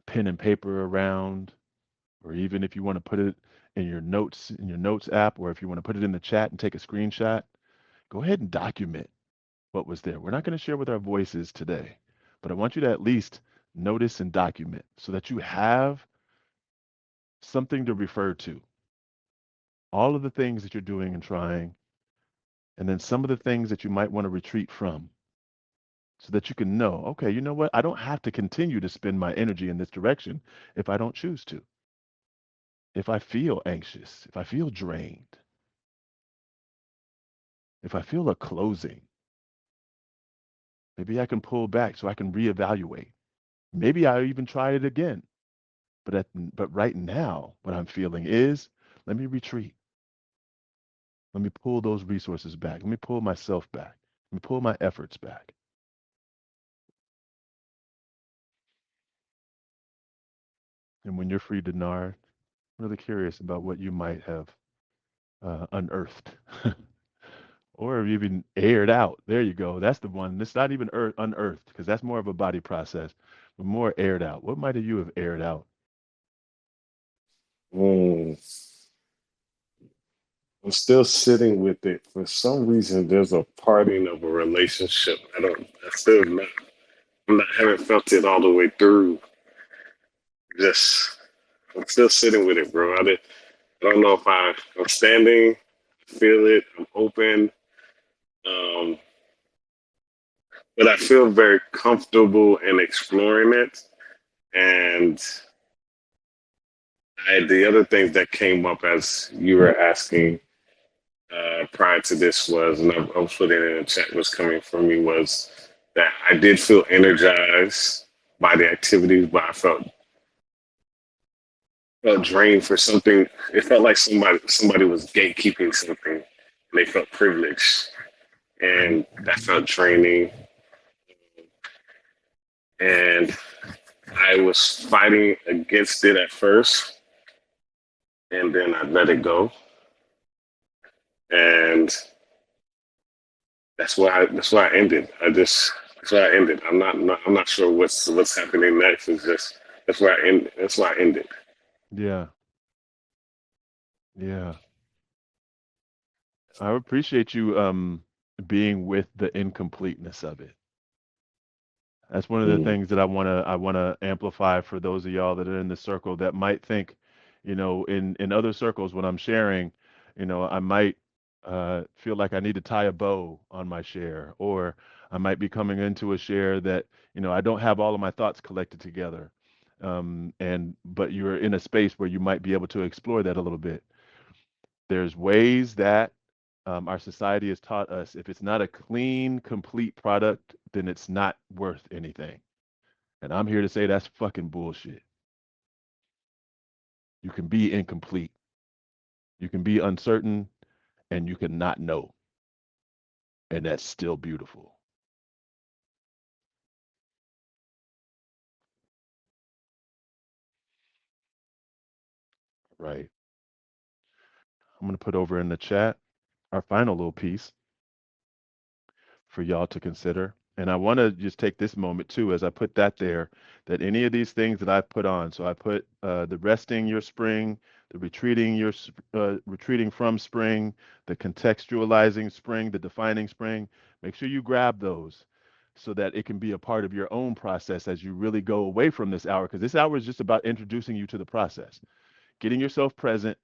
pen and paper around, or even if you want to put it in your notes app, or if you want to put it in the chat and take a screenshot, go ahead and document what was there. We're not going to share with our voices today, but I want you to at least notice and document so that you have something to refer to. All of the things that you're doing and trying, and then some of the things that you might want to retreat from so that you can know, okay, you know what? I don't have to continue to spend my energy in this direction if I don't choose to. If I feel anxious, if I feel drained, if I feel a closing, maybe I can pull back so I can reevaluate. Maybe I even try it again. But right now, what I'm feeling is, let me retreat. Let me pull those resources back. Let me pull myself back. Let me pull my efforts back. And when you're free, Denard, I'm really curious about what you might have unearthed or even aired out. There you go. That's the one. It's not even unearthed because that's more of a body process, but more aired out. What might you have aired out? Mm. I'm still sitting with it. For some reason, there's a parting of a relationship. I still not, haven't felt it all the way through. Just, I'm still sitting with it, bro. I don't know if I'm standing, feel it, I'm open. Um, but I feel very comfortable in exploring it. And the other things that came up as you were asking prior to this was, and I was putting it in the chat, was coming from me was that I did feel energized by the activities, but I felt drained for something. It felt like somebody was gatekeeping something, and they felt privileged, and that felt draining. And I was fighting against it at first, and then I let it go, and that's where I ended. That's where I ended. I'm not sure what's happening next. It's just that's where I end. That's where I ended. Yeah, yeah. I appreciate you being with the incompleteness of it. That's one of the Mm. things that I wanna amplify for those of y'all that are in the circle that might think, in other circles when I'm sharing, I might feel like I need to tie a bow on my share, or I might be coming into a share that I don't have all of my thoughts collected together, and but you're in a space where you might be able to explore that a little bit. There's ways that our society has taught us if it's not a clean, complete product, then it's not worth anything. And I'm here to say that's fucking bullshit. You can be incomplete, you can be uncertain, and you can not know. And that's still beautiful, right? I'm going to put over in the chat our final little piece for y'all to consider. And I want to just take this moment too, as I put that there, that any of these things that I put on, so I put the resting your spring, the retreating from spring, the contextualizing spring, the defining spring. Make sure you grab those so that it can be a part of your own process as you really go away from this hour, because this hour is just about introducing you to the process, getting yourself present,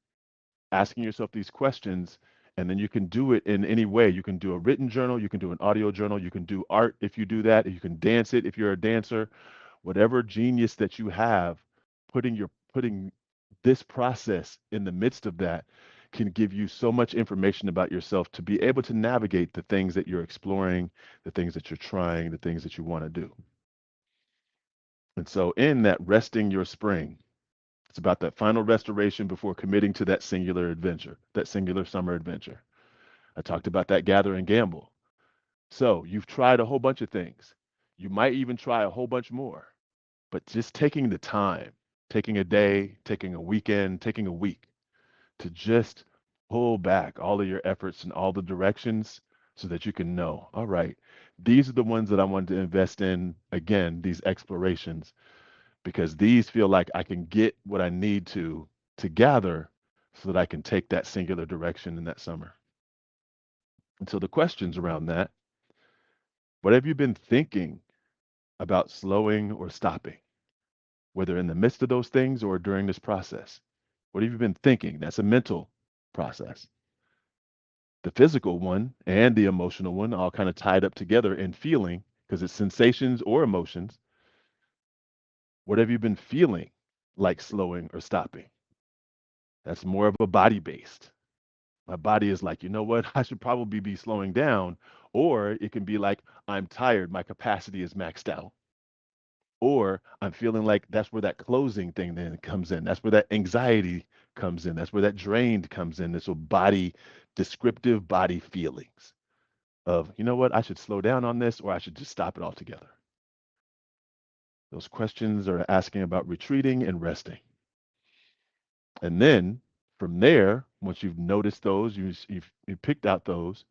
asking yourself these questions, and then you can do it in any way. You can do a written journal, you can do an audio journal, you can do art if you do that, you can dance it if you're a dancer, whatever genius that you have, putting this process in the midst of that can give you so much information about yourself to be able to navigate the things that you're exploring, the things that you're trying, the things that you want to do. And so, in that resting your spring, it's about that final restoration before committing to that singular adventure, that singular summer adventure. I talked about that gather and gamble. So, you've tried a whole bunch of things. You might even try a whole bunch more, but just taking the time, taking a day, taking a weekend, taking a week to just pull back all of your efforts in all the directions so that you can know, all right, these are the ones that I want to invest in. Again, these explorations, because these feel like I can get what I need to gather so that I can take that singular direction in that summer. And so the questions around that, what have you been thinking about slowing or stopping, whether in the midst of those things or during this process? What have you been thinking? That's a mental process. The physical one and the emotional one all kind of tied up together in feeling because it's sensations or emotions. What have you been feeling like slowing or stopping? That's more of a body based. My body is like, you know what? I should probably be slowing down. Or it can be like, I'm tired. My capacity is maxed out. Or I'm feeling like that's where that closing thing then comes in. That's where that anxiety comes in. That's where that drained comes in. This body, descriptive body feelings of, you know what? I should slow down on this or I should just stop it altogether. Those questions are asking about retreating and resting. And then from there, once you've noticed those, you've picked out those,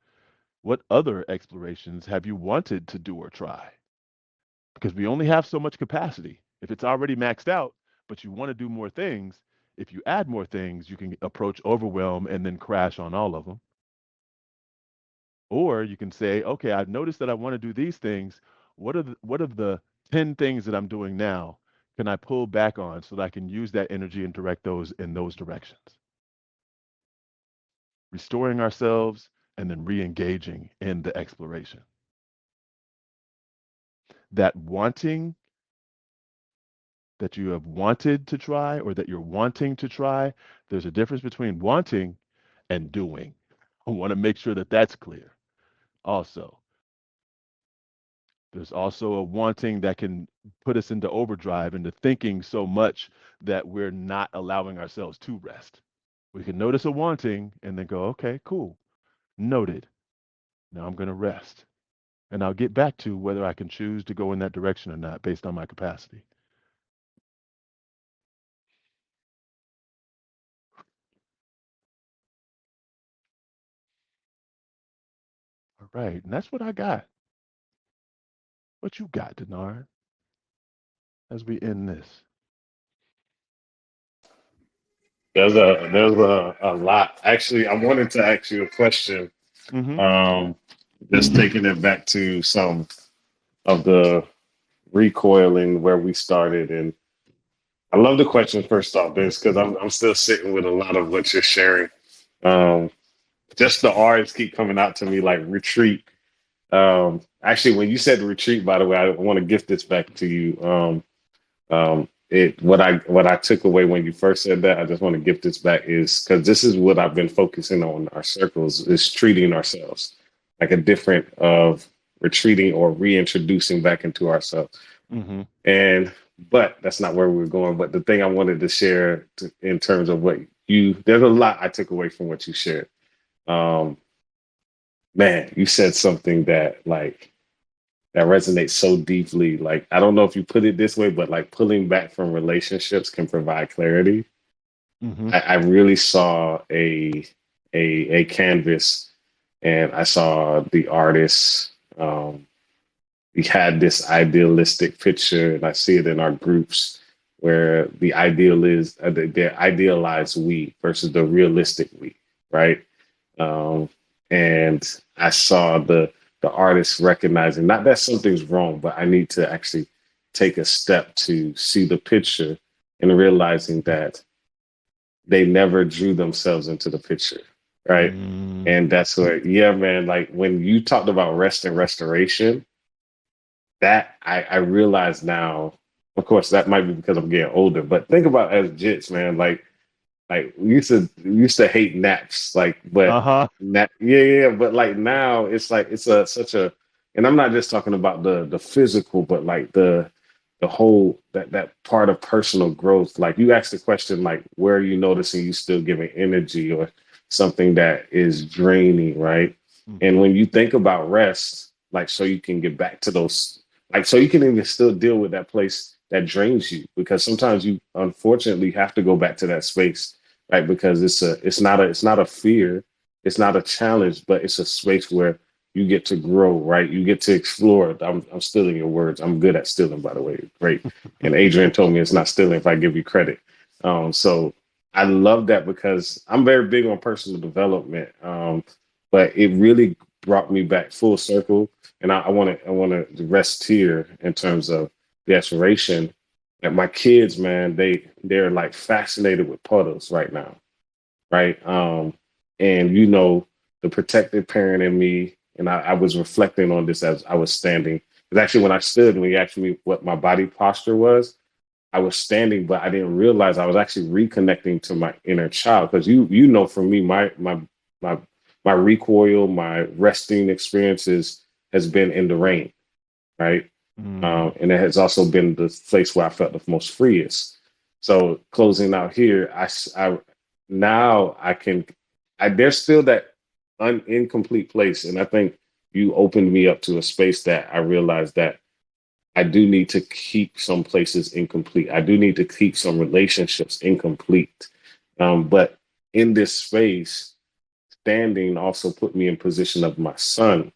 what other explorations have you wanted to do or try? Because we only have so much capacity. If it's already maxed out, but you want to do more things, if you add more things, you can approach overwhelm and then crash on all of them. Or you can say, okay, I've noticed that I want to do these things. What are the 10 things that I'm doing now can I pull back on so that I can use that energy and direct those in those directions? Restoring ourselves and then re-engaging in the exploration. That wanting that you have wanted to try or that you're wanting to try, there's a difference between wanting and doing. I want to make sure that that's clear. Also, there's also a wanting that can put us into overdrive, into thinking so much that we're not allowing ourselves to rest. We can notice a wanting and then go, okay, cool, noted. Now I'm going to rest. And I'll get back to whether I can choose to go in that direction or not based on my capacity. All right. And that's what I got. What you got, Denard, as we end this? There's a lot. Actually, I wanted to ask you a question. Mm-hmm. Um, just taking it back to some of the recoiling where we started, and I love the question first off, Vince, because I'm still sitting with a lot of what you're sharing. Um, just the R's keep coming out to me like retreat. Actually, when you said retreat, by the way, I want to gift this back to you. It what I took away when you first said that, I just want to gift this back is because this is what I've been focusing on in our circles is treating ourselves like a different of retreating or reintroducing back into ourselves. Mm-hmm. And but that's not where we're going. But the thing I wanted to share in terms of what there's a lot I took away from what you shared. Um, man, you said something that resonates so deeply. Like, I don't know if you put it this way, but like pulling back from relationships can provide clarity. Mm-hmm. I really saw a canvas and I saw the artist. We had this idealistic picture, and I see it in our groups where the ideal is the idealized we versus the realistic we, right? Um, and I saw the artist recognizing not that something's wrong, but I need to actually take a step to see the picture and realizing that they never drew themselves into the picture, right? Mm-hmm. And that's where, yeah, man, like when you talked about rest and restoration, that I realize now Of course, that might be because I'm getting older, but think about as jits, man. Like we used to hate naps, like, but Uh-huh. yeah, but like now it's like it's a such a, and I'm not just talking about the physical, but like the whole that part of personal growth. Like you ask the question, like, where are you noticing you still giving energy or something that is draining, right? And Hmm. when you think about rest, like, so you can get back to those, like, so you can even still deal with that place that drains you, because sometimes you unfortunately have to go back to that space, right? Because it's not a fear, it's not a challenge, but it's a space where you get to grow, right? You get to explore. I'm stealing your words. I'm good at stealing, by the way. Great. And Adrian told me it's not stealing if I give you credit. So I love that because I'm very big on personal development. But it really brought me back full circle. And I want to rest here in terms of the aspiration that my kids, man, they're like fascinated with puddles right now, right? And the protective parent in me, and I was reflecting on this as I was standing. Because actually, when I stood, when you asked me what my body posture was, I was standing, but I didn't realize I was actually reconnecting to my inner child. Because for me, my my recoil, my resting experiences has been in the rain, right? Mm. And it has also been the place where I felt the most freest. So closing out here, now I can, there's still that incomplete place, and I think you opened me up to a space that I realized that I do need to keep some places incomplete. I do need to keep some relationships incomplete. But in this space, standing also put me in position of my son,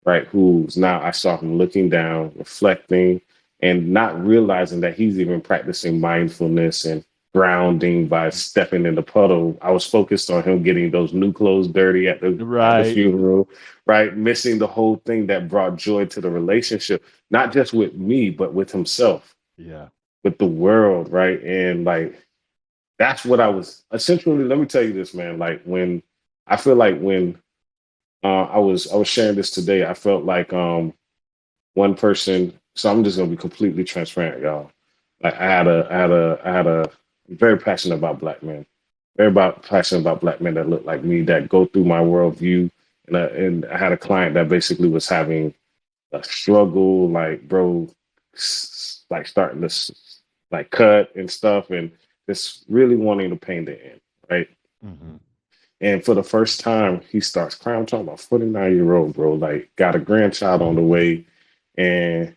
right? Who's now, I saw him looking down, reflecting, and not realizing that he's even practicing mindfulness and grounding by stepping in the puddle. I was focused on him getting those new clothes dirty at the Right. funeral, right? Missing the whole thing that brought joy to the relationship, not just with me, but with himself, Yeah. with the world, right? And like that's what I was essentially. Let me tell you this, man. Like when I feel like when I was sharing this today, I felt like one person. So I'm just gonna be completely transparent, y'all. Like I had a very passionate about black men, passionate about black men that look like me, that go through my worldview. And I had a client that basically was having a struggle, like, bro, like starting to like cut and stuff, and just really wanting the pain to end, right? Hmm. And for the first time, he starts crying. I'm talking about 49-year-old, bro, like got a grandchild on the way. And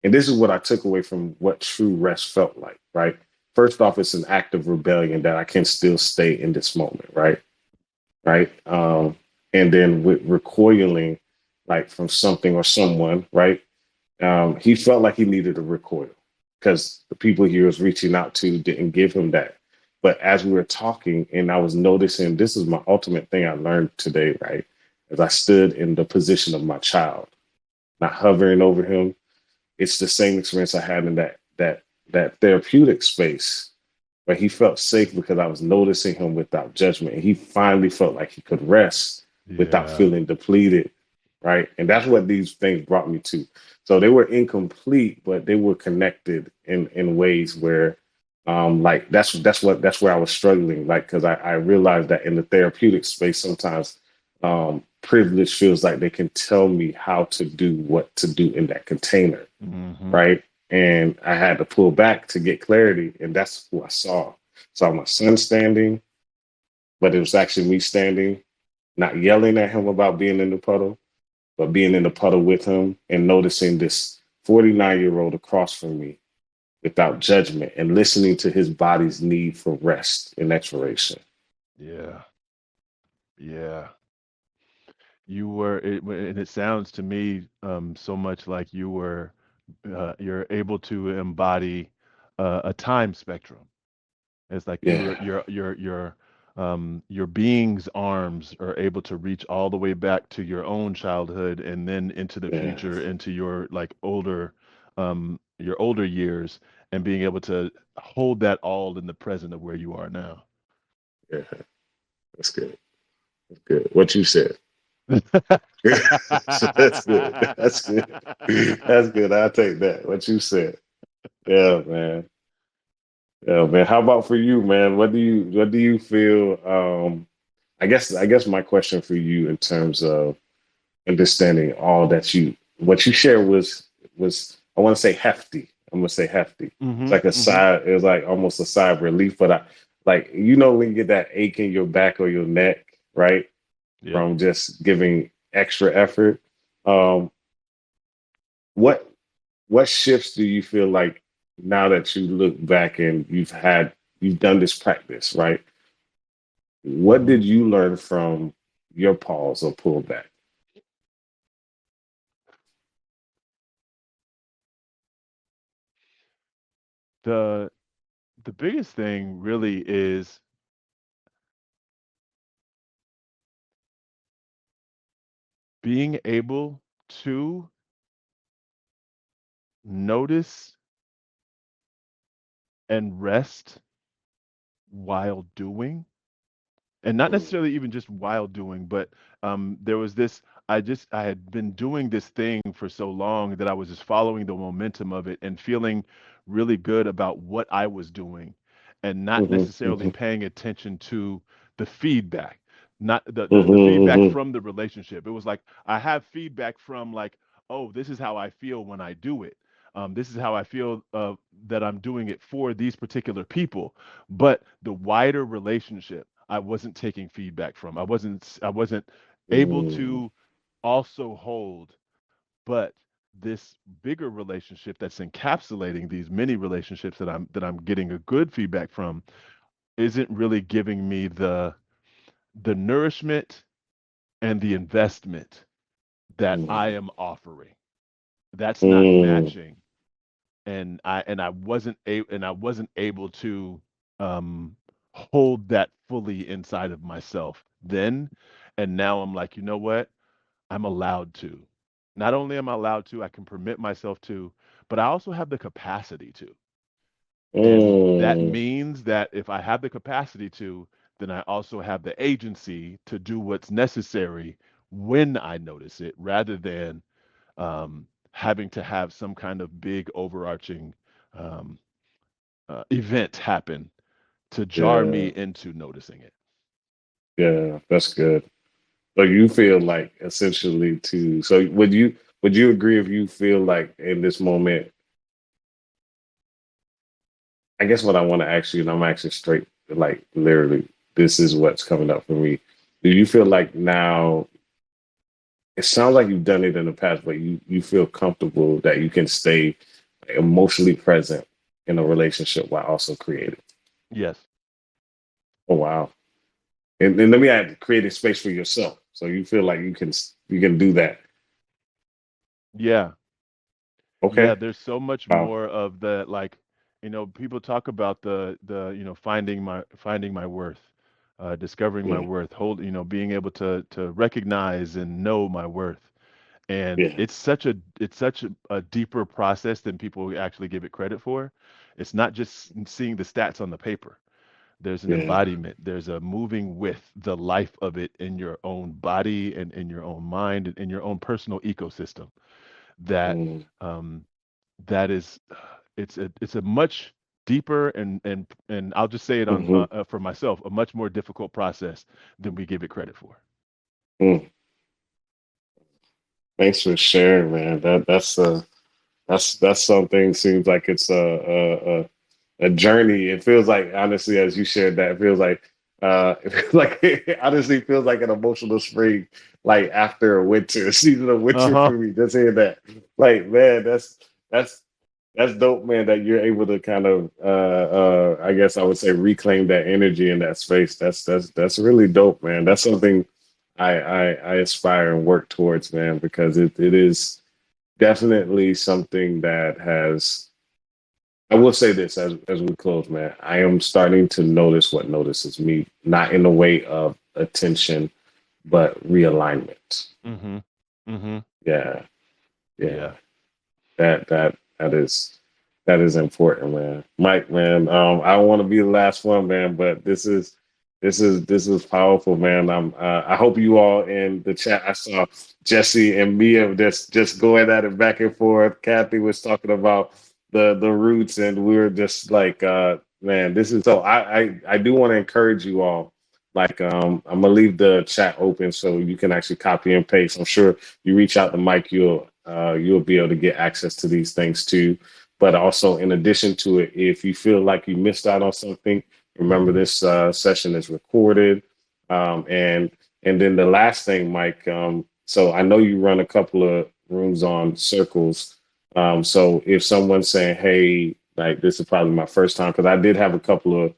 and this is what I took away from what true rest felt like, right? First off, it's an act of rebellion that I can still stay in this moment, right? Right. And then with recoiling, like from something or someone, right? He felt like he needed a recoil because the people he was reaching out to didn't give him that. But as we were talking, and I was noticing, this is my ultimate thing I learned today, right? As I stood in the position of my child, not hovering over him. It's the same experience I had in that therapeutic space where he felt safe because I was noticing him without judgment. And he finally felt like he could rest without Yeah. feeling depleted. Right. And that's what these things brought me to. So they were incomplete, but they were connected in ways where like that's where I was struggling. Like, because I realized that in the therapeutic space, sometimes privilege feels like they can tell me how to do what to do in that container, Hmm. right? And I had to pull back to get clarity, and that's who I saw. Saw my son standing, but it was actually me standing, not yelling at him about being in the puddle, but being in the puddle with him and noticing this 49-year-old across from me without judgment and listening to his body's need for rest and exploration. Yeah. Yeah. And it sounds to me so much like you're able to embody a time spectrum. It's like Yeah, your being's arms are able to reach all the way back to your own childhood and then into the yeah, future, into your older years, and being able to hold that all in the present of where you are now. yeah. That's good. That's good. What you said. That's good. That's good. That's good. I'll take that. What you said. Yeah, man. Yeah, man. How about for you, man? What do you feel? I guess my question for you in terms of understanding all that what you shared was I want to say hefty. I'm gonna say hefty. It's Mm-hmm. like a Mm-hmm. sigh. It was like almost a sigh of relief. But I like when you get that ache in your back or your neck, right, Yep. from just giving extra effort. Um, what what shifts do you feel like now that you look back and you've done this practice, right? What Mm-hmm. did you learn from your pause or pullback? The the biggest thing really is being able to notice and rest while doing, and not Mm, necessarily even just while doing, but there was this. I had been doing this thing for so long that I was just following the momentum of it and feeling really good about what I was doing, and not mhm, necessarily mhm, paying attention to the feedback, not the mhm, feedback mhm, from the relationship. It was like I have feedback from like, oh, this is how I feel when I do it. This is how I feel that I'm doing it for these particular people, but the wider relationship I wasn't taking feedback from. I wasn't able mm, to also hold, but this bigger relationship that's encapsulating these many relationships that I'm getting a good feedback from isn't really giving me the nourishment and the investment that I mm, am offering. That's not mm, matching, and I wasn't able to hold that fully inside of myself then, and now I'm like, you know what? I'm allowed to. Not only am I allowed to, I can permit myself to, but I also have the capacity to. And that mm, means that if I have the capacity to, then I also have the agency to do what's necessary when I notice it, rather than having to have some kind of big overarching um, event happen to jar me yeah, into noticing it. yeah, that's good. So you feel like essentially to so would you agree if you feel like in this moment, I guess what I want to ask you, and I'm actually straight like literally, this is what's coming up for me. Do you feel like now it sounds like you've done it in the past, but you feel comfortable that you can stay emotionally present in a relationship while also creating? Yes. Oh wow. And let me add creating space for yourself. So you feel like you can do that. Yeah. Yeah, Okay. there's so much Wow. more of the like, people talk about the finding my worth, discovering my Mm, worth, being able to recognize and know my worth. And yeah. it's such a deeper process than people actually give it credit for. It's not just seeing the stats on the paper. There's an Yeah. embodiment. There's a moving with the life of it in your own body and in your own mind and in your own personal ecosystem. That Mm, um, that is it's a much deeper and I'll just say it on mhm, for myself, a much more difficult process than we give it credit for. mm. Thanks for sharing, man. That's something. Seems like it's a journey. It feels like honestly, as you shared that, it feels like it feels like it honestly feels like an emotional spring, like after a winter, a season of winter Uh-huh. for me. Just hearing that, like man, that's that's dope, man. That you're able to kind of, I guess I would say, reclaim that energy in that space. That's really dope, man. That's something I aspire and work towards, man, because it is definitely something that has. I will say this as we close, man. I am starting to notice what notices me, not in the way of attention, but realignment. Mhm. Mhm. Yeah, yeah. Yeah. That is important, man. Mike, man. I don't want to be the last one, man, but this is powerful, man. I hope you all in the chat. I saw Jesse and Mia just going at it back and forth. Kathy was talking about the roots, and we were just like, man, this is so. I do want to encourage you all. Like, I'm gonna leave the chat open so you can actually copy and paste. I'm sure you reach out to Mike, you'll be able to get access to these things too. But also, in addition to it, if you feel like you missed out on something, remember this session is recorded. And then the last thing, Mike. So I know you run a couple of rooms on circles. So if someone's saying, "Hey, like this is probably my first time," because I did have a couple of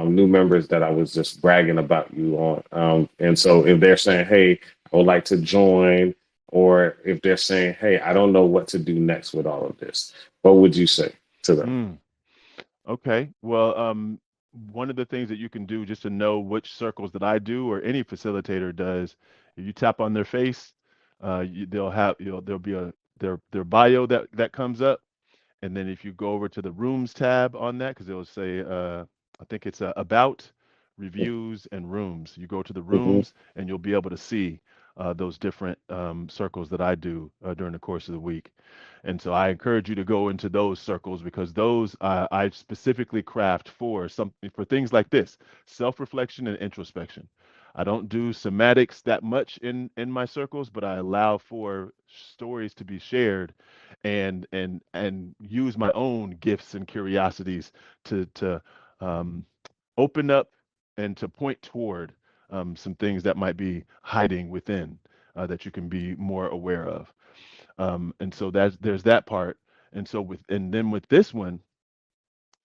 new members that I was just bragging about you on. And so if they're saying, "Hey, I would like to join," or if they're saying, "Hey, I don't know what to do next with all of this," what would you say to them? Okay. Well, one of the things that you can do just to know which circles that I do or any facilitator does, if you tap on their face, they'll have there'll be their bio that comes up, and then if you go over to the rooms tab on that, because it'll say I think it's about reviews and rooms. You go to the Mhm. rooms and you'll be able to see those different circles that I do during the course of the week. And so I encourage you to go into those circles because those I specifically craft for something for things like this, self-reflection and introspection. I don't do somatics that much in my circles, but I allow for stories to be shared and use my own gifts and curiosities to um, open up and to point toward some things that might be hiding within that you can be more aware of. And so there's that part. And then with this one,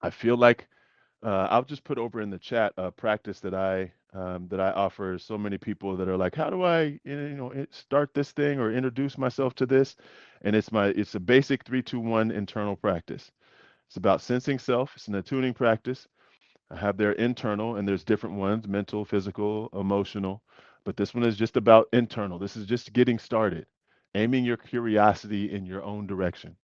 I feel like I'll just put over in the chat a practice that I offer so many people that are like, how do I start this thing or introduce myself to this? And it's a basic 3-2-1 internal practice. It's about sensing self. It's an attuning practice. I have their internal, and there's different ones: mental, physical, emotional. But this one is just about internal. This is just getting started, aiming your curiosity in your own direction.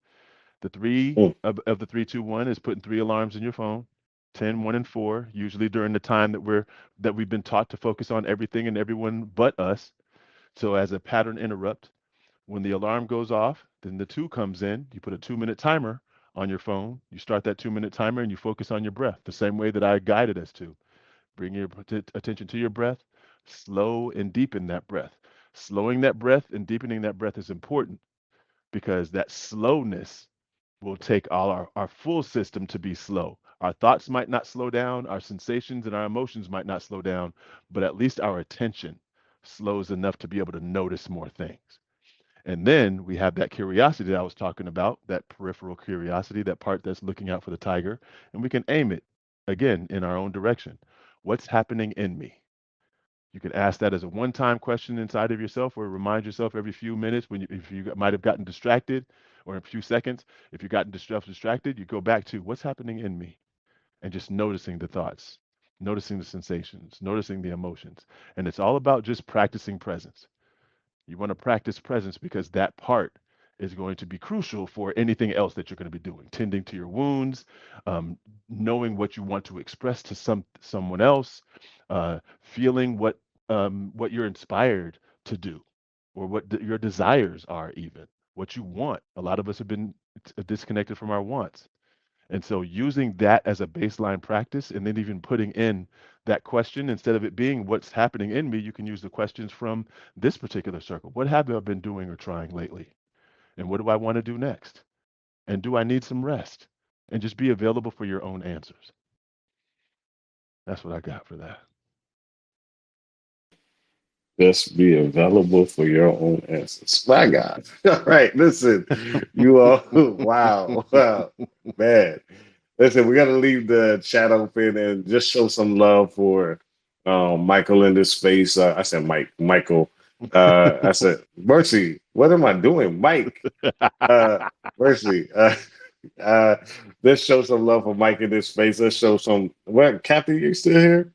The three Mm. of the 3-2-1 is putting 3 alarms in your phone, 10, 1, and 4, usually during the time that we've been taught to focus on everything and everyone but us. So as a pattern interrupt, when the alarm goes off, then the 2 comes in. You put a 2-minute timer on your phone. You start that 2-minute timer and you focus on your breath, the same way that I guided us to. Bring your attention to your breath, slow and deepen that breath. Slowing that breath and deepening that breath is important because that slowness will take all our full system to be slow. Our thoughts might not slow down, our sensations and our emotions might not slow down, but at least our attention slows enough to be able to notice more things. And then we have that curiosity that I was talking about, that peripheral curiosity, that part that's looking out for the tiger, and we can aim it again in our own direction. What's happening in me? You can ask that as a one-time question inside of yourself, or remind yourself every few minutes if you might have gotten distracted, or in a few seconds. If you got distracted, you go back to what's happening in me, and just noticing the thoughts, noticing the sensations, noticing the emotions. And it's all about just practicing presence. You want to practice presence because that part is going to be crucial for anything else that you're going to be doing, tending to your wounds, um, knowing what you want to express to someone else, feeling what you're inspired to do, or what your desires are, even what you want. A lot of us have been disconnected from our wants. And so using that as a baseline practice and then even putting in that question, instead of it being what's happening in me, you can use the questions from this particular circle. What have I been doing or trying lately? And what do I want to do next? And do I need some rest? And just be available for your own answers. That's what I got for that. Just be available for your own answers. My God. All right. Listen, you all, wow, wow, man. Listen, we got to leave the chat open and just show some love for Michael in this space. I said Michael. I said, Mercy, what am I doing? Mike, uh, Mercy. Uh, let's show some love for Mike in this space. Let's show some. What, Kathy, you still here?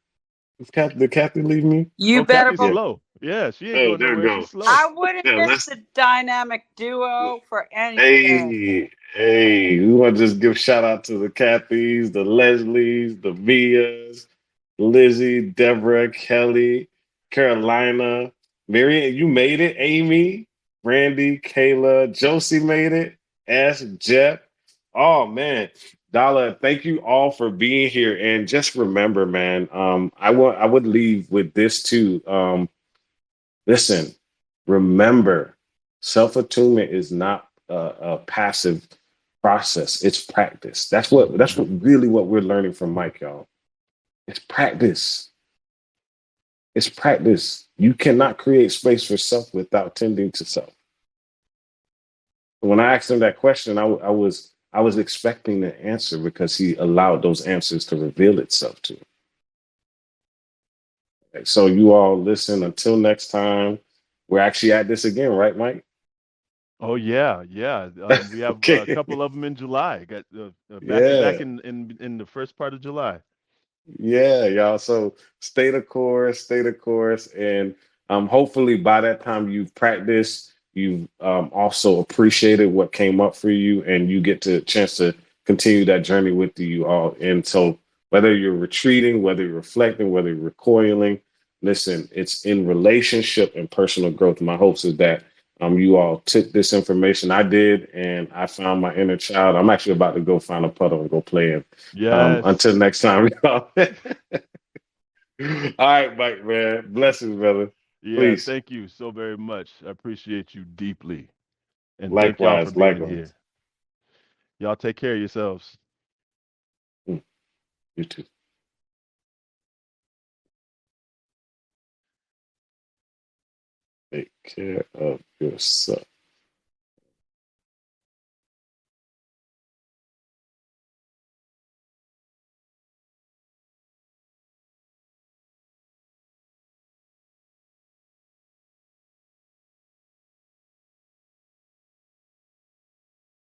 Did Kathy leave me? You Oh, better Kathy's believe. Yeah. slow. Yeah, she ain't Hey, going there we nowhere. go. She's slow. I wouldn't Yeah, miss let's the dynamic duo for anything. hey, we want to just give shout out to the Kathys, the Leslies, the Vias, Lizzie, Deborah, Kelly, Carolina, Marion, you made it, Amy, Randy, Kayla, Josie made it, Ask Jeff, Oh man, Dala, thank you all for being here. And just remember, man, I would leave with this too. Listen, remember, self-attunement is not a passive process. It's practice. That's what really what we're learning from MiiK, y'all. It's practice. It's practice. You cannot create space for self without tending to self. When I asked him that question, I was expecting the answer because he allowed those answers to reveal itself to him. Okay, so you all listen until next time. We're actually at this again, right, Mike? Oh yeah, yeah. We have a Okay. couple of them in July. Got back to back Yeah. in the first part of July. Yeah, y'all. So stay the course, and hopefully by that time you've practiced, you've also appreciated what came up for you, and you get to chance to continue that journey with you all. And so whether you're retreating, whether you're reflecting, whether you're recoiling, listen, it's in relationship and personal growth. My hopes is that you all took this information. I did, and I found my inner child. I'm actually about to go find a puddle and go play. Yes. Until next time, y'all. All right, Mike, man. Blessings, brother. Yeah, Please. thank you so very much. I appreciate you deeply. And thank y'all for Likewise, being likewise. here. Y'all take care of yourselves. You too. Take care of yourself.